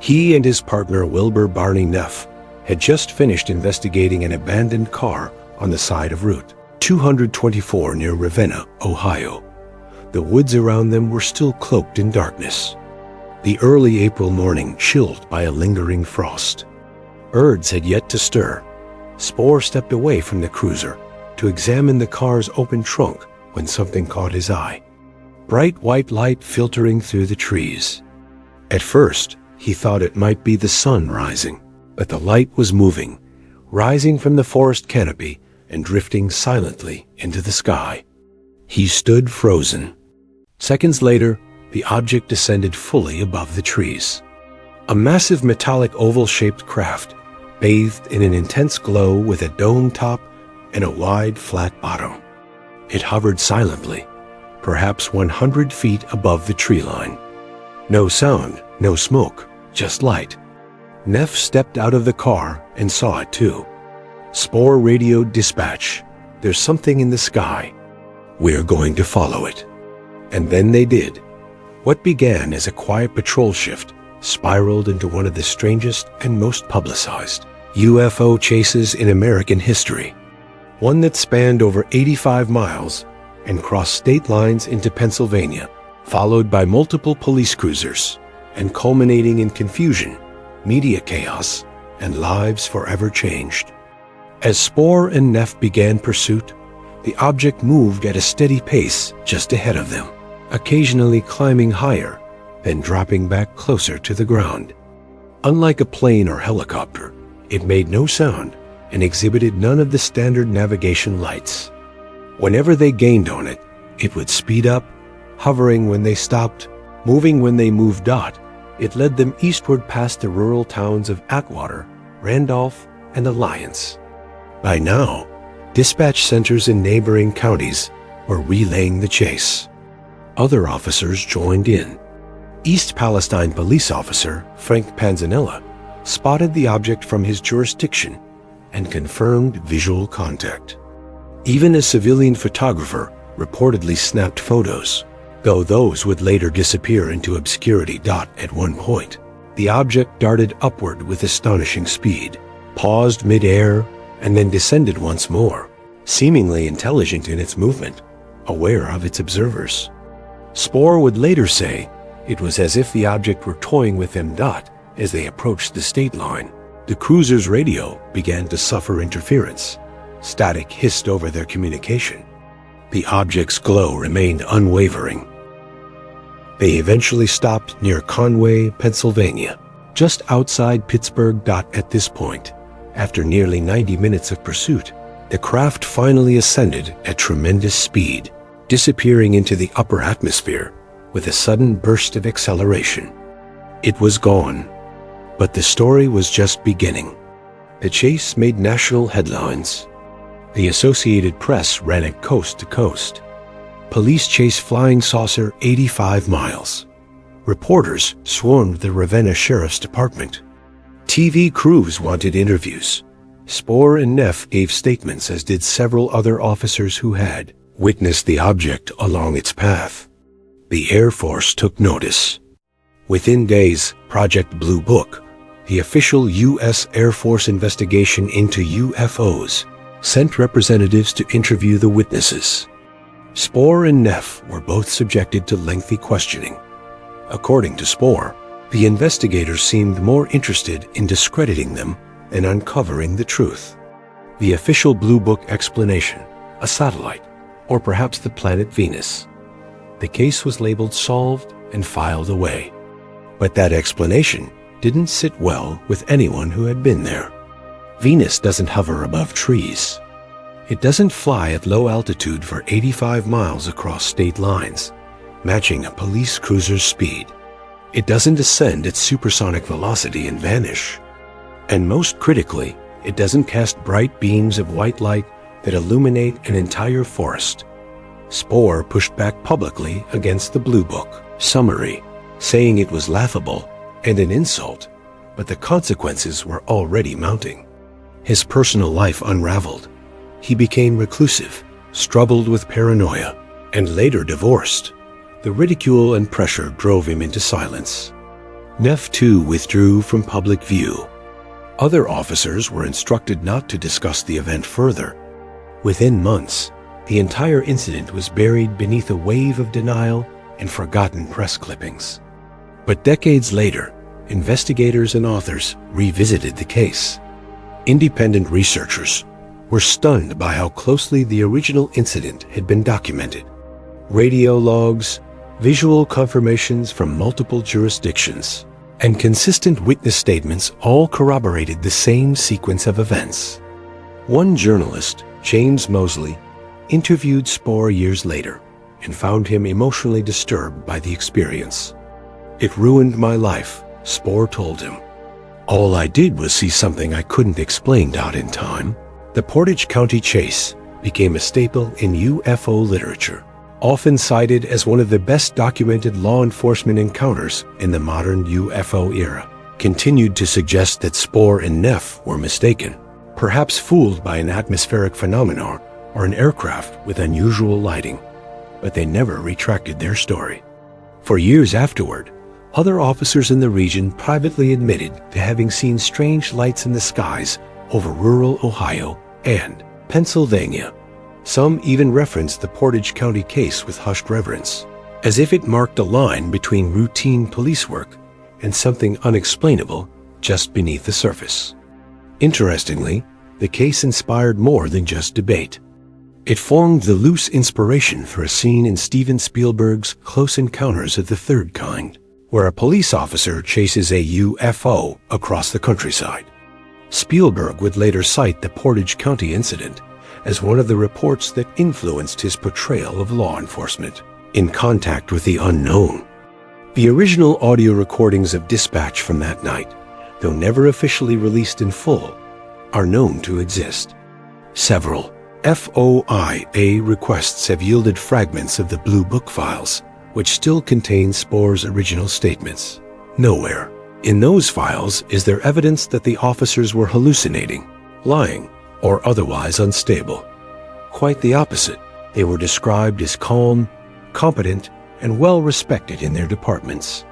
He and his partner Wilbur Barney Neff had just finished investigating an abandoned car on the side of Route 224 near Ravenna, Ohio. The woods around them were still cloaked in darkness. The early April morning chilled by a lingering frost. Birds had yet to stir. Spohr stepped away from the cruiser to examine the car's open trunk when something caught his eye. Bright white light filtering through the trees. At first, he thought it might be the sun rising, but the light was moving, rising from the forest canopy and drifting silently into the sky. He stood frozen. Seconds later, the object descended fully above the trees. A massive metallic oval-shaped craft, bathed in an intense glow with a dome top and a wide, flat bottom. It hovered silently, perhaps 100 feet above the tree line. No sound, no smoke, just light. Neff stepped out of the car and saw it too. Spohr radioed dispatch. "There's something in the sky. We're going to follow it." And then they did. What began as a quiet patrol shift spiraled into one of the strangest and most publicized UFO chases in American history. One that spanned over 85 miles and crossed state lines into Pennsylvania, followed by multiple police cruisers, and culminating in confusion, media chaos, and lives forever changed. As Spohr and Neff began pursuit, the object moved at a steady pace just ahead of them, occasionally climbing higher, then dropping back closer to the ground. Unlike a plane or helicopter, it made no sound and exhibited none of the standard navigation lights. Whenever they gained on it, it would speed up, hovering when they stopped, moving when they moved. It led them eastward past the rural towns of Atwater, Randolph, and Alliance. By now, dispatch centers in neighboring counties were relaying the chase. Other officers joined in. East Palestine police officer Frank Panzanella spotted the object from his jurisdiction and confirmed visual contact. Even a civilian photographer reportedly snapped photos, though those would later disappear into obscurity. At one point, the object darted upward with astonishing speed, paused mid-air, and then descended once more, seemingly intelligent in its movement, aware of its observers. Spoor would later say it was as if the object were toying with them. As they approached the state line, the cruiser's radio began to suffer interference. Static hissed over their communication. The object's glow remained unwavering. They eventually stopped near Conway, Pennsylvania, just outside Pittsburgh. At this point, after nearly 90 minutes of pursuit, the craft finally ascended at tremendous speed, disappearing into the upper atmosphere with a sudden burst of acceleration. It was gone, but the story was just beginning. The chase made national headlines. The Associated Press ran it coast to coast. Police chase flying saucer 85 miles. Reporters swarmed the Ravenna Sheriff's Department. TV crews wanted interviews. Spoor and Neff gave statements, as did several other officers who had witnessed the object along its path. The Air Force took notice. Within days, Project Blue Book, the official U.S. Air Force investigation into UFOs, sent representatives to interview the witnesses. Spoor and Neff were both subjected to lengthy questioning. According to Spoor, the investigators seemed more interested in discrediting them than uncovering the truth. The official Blue Book explanation: a satellite, or perhaps the planet Venus. The case was labeled solved and filed away. But that explanation didn't sit well with anyone who had been there. Venus doesn't hover above trees. It doesn't fly at low altitude for 85 miles across state lines, matching a police cruiser's speed. It doesn't ascend at supersonic velocity and vanish. And most critically, it doesn't cast bright beams of white light that illuminate an entire forest. Spoor pushed back publicly against the Blue Book summary, saying it was laughable and an insult, but the consequences were already mounting. His personal life unraveled. He became reclusive, struggled with paranoia, and later divorced. The ridicule and pressure drove him into silence. Neff too withdrew from public view. Other officers were instructed not to discuss the event further. Within months, the entire incident was buried beneath a wave of denial and forgotten press clippings. But decades later, investigators and authors revisited the case. Independent researchers were stunned by how closely the original incident had been documented. Radio logs, visual confirmations from multiple jurisdictions, and consistent witness statements all corroborated the same sequence of events. One journalist, James Mosley, interviewed Spoor years later and found him emotionally disturbed by the experience. "It ruined my life," Spoor told him. "All I did was see something I couldn't explain." In time, the Portage County chase became a staple in UFO literature, often cited as one of the best documented law enforcement encounters in the modern UFO era. Continued to suggest that Spoor and Neff were mistaken, perhaps fooled by an atmospheric phenomenon or an aircraft with unusual lighting, but they never retracted their story. For years afterward, other officers in the region privately admitted to having seen strange lights in the skies over rural Ohio and Pennsylvania. Some even referenced the Portage County case with hushed reverence, as if it marked a line between routine police work and something unexplainable just beneath the surface. Interestingly, the case inspired more than just debate. It formed the loose inspiration for a scene in Steven Spielberg's Close Encounters of the Third Kind, where a police officer chases a UFO across the countryside. Spielberg would later cite the Portage County incident as one of the reports that influenced his portrayal of law enforcement in contact with the unknown. The original audio recordings of dispatch from that night, though never officially released in full, are known to exist. Several, FOIA requests have yielded fragments of the Blue Book files, which still contain Spore's original statements. Nowhere in those files is there evidence that the officers were hallucinating, lying, or otherwise unstable. Quite the opposite. They were described as calm, competent, and well-respected in their departments.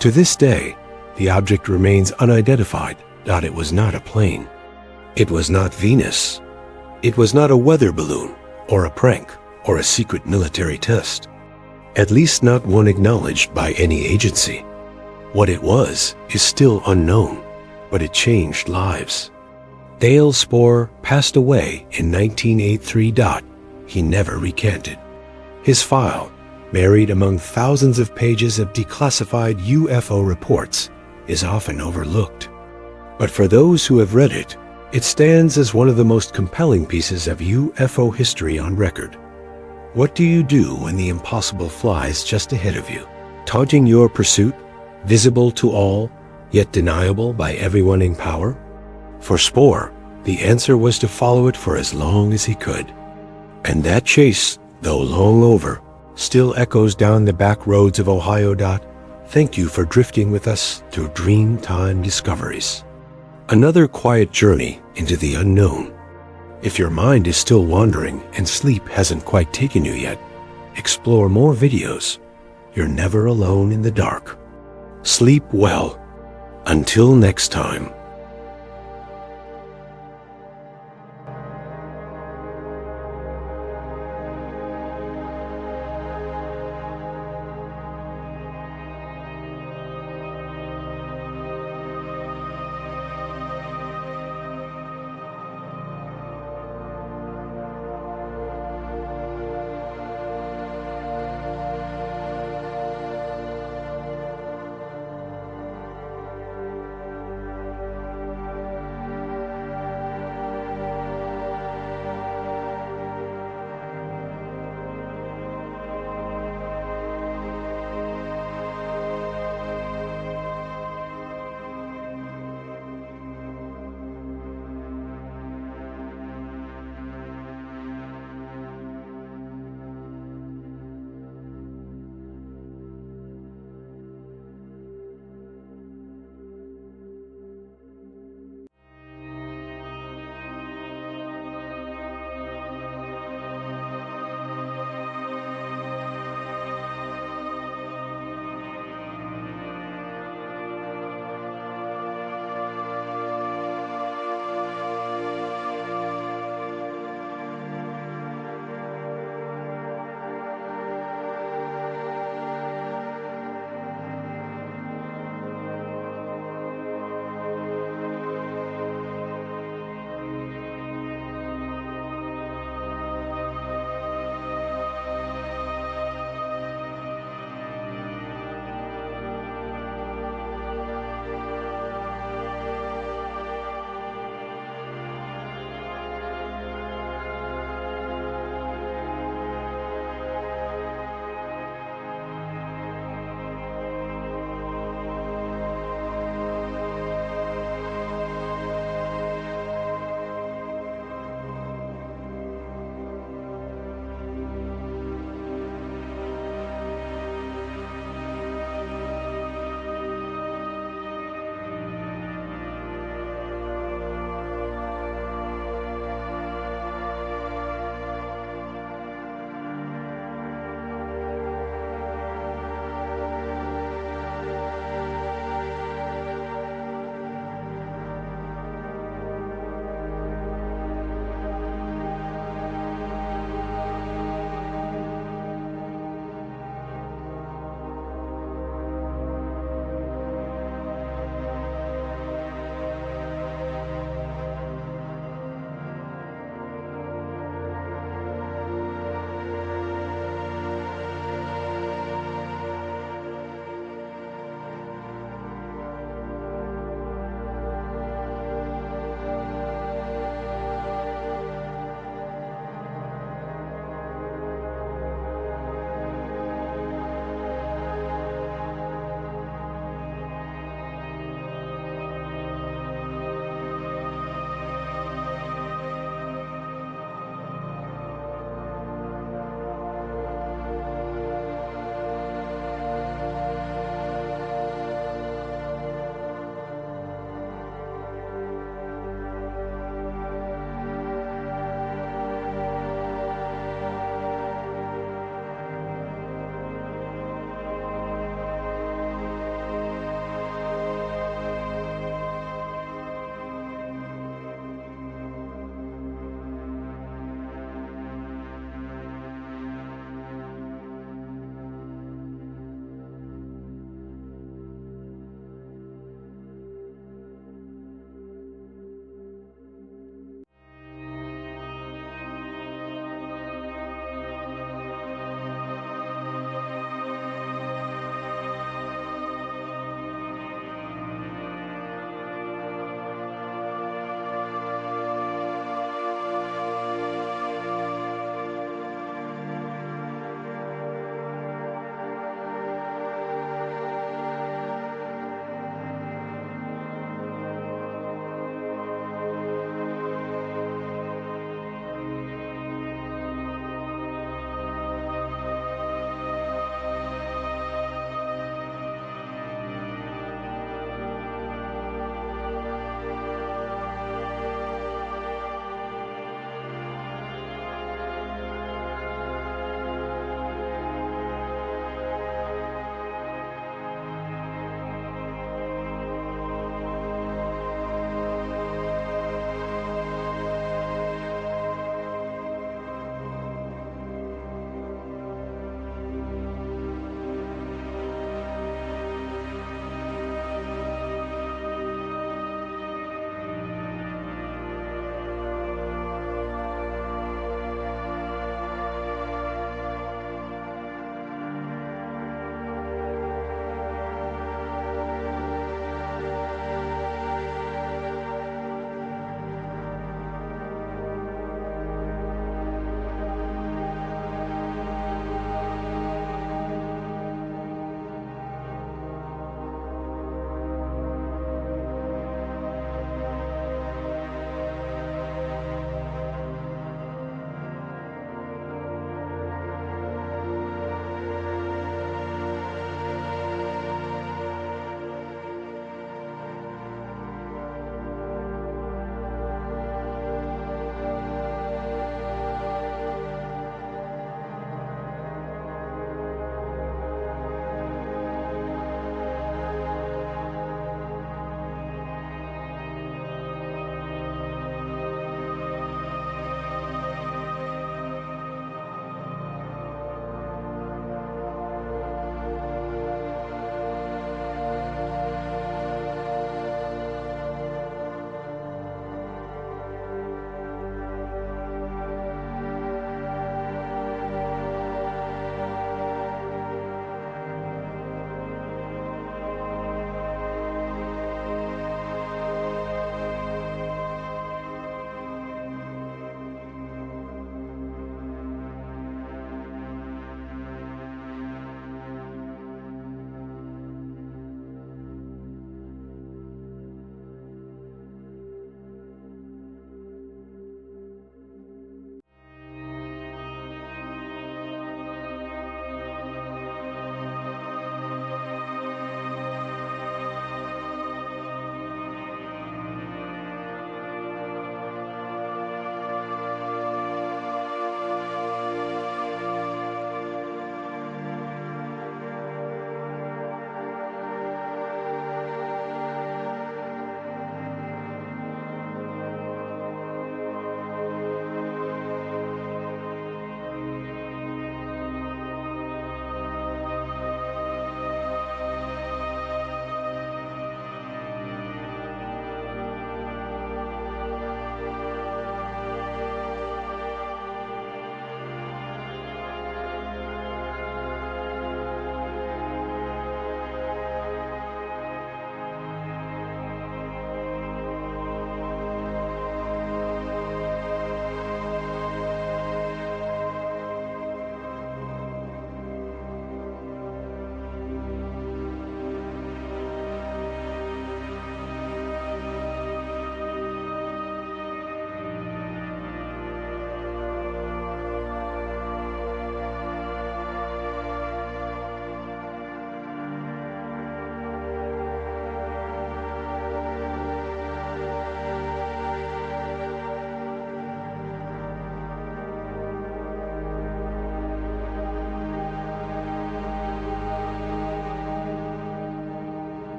To this day, the object remains unidentified. It was not a plane. It was not Venus. It was not a weather balloon, or a prank, or a secret military test. At least not one acknowledged by any agency. What it was is still unknown, but it changed lives. Dale Spore passed away in 1983. He never recanted. His file, buried among thousands of pages of declassified UFO reports, is often overlooked. But for those who have read it, it stands as one of the most compelling pieces of UFO history on record. What do you do when the impossible flies just ahead of you, taunting your pursuit, visible to all, yet deniable by everyone in power? For Spore, the answer was to follow it for as long as he could. And that chase, though long over, still echoes down the back roads of Ohio. Thank you for drifting with us through Dreamtime Discoveries. Another quiet journey into the unknown. If your mind is still wandering and sleep hasn't quite taken you yet, explore more videos. You're never alone in the dark. Sleep well. Until next time.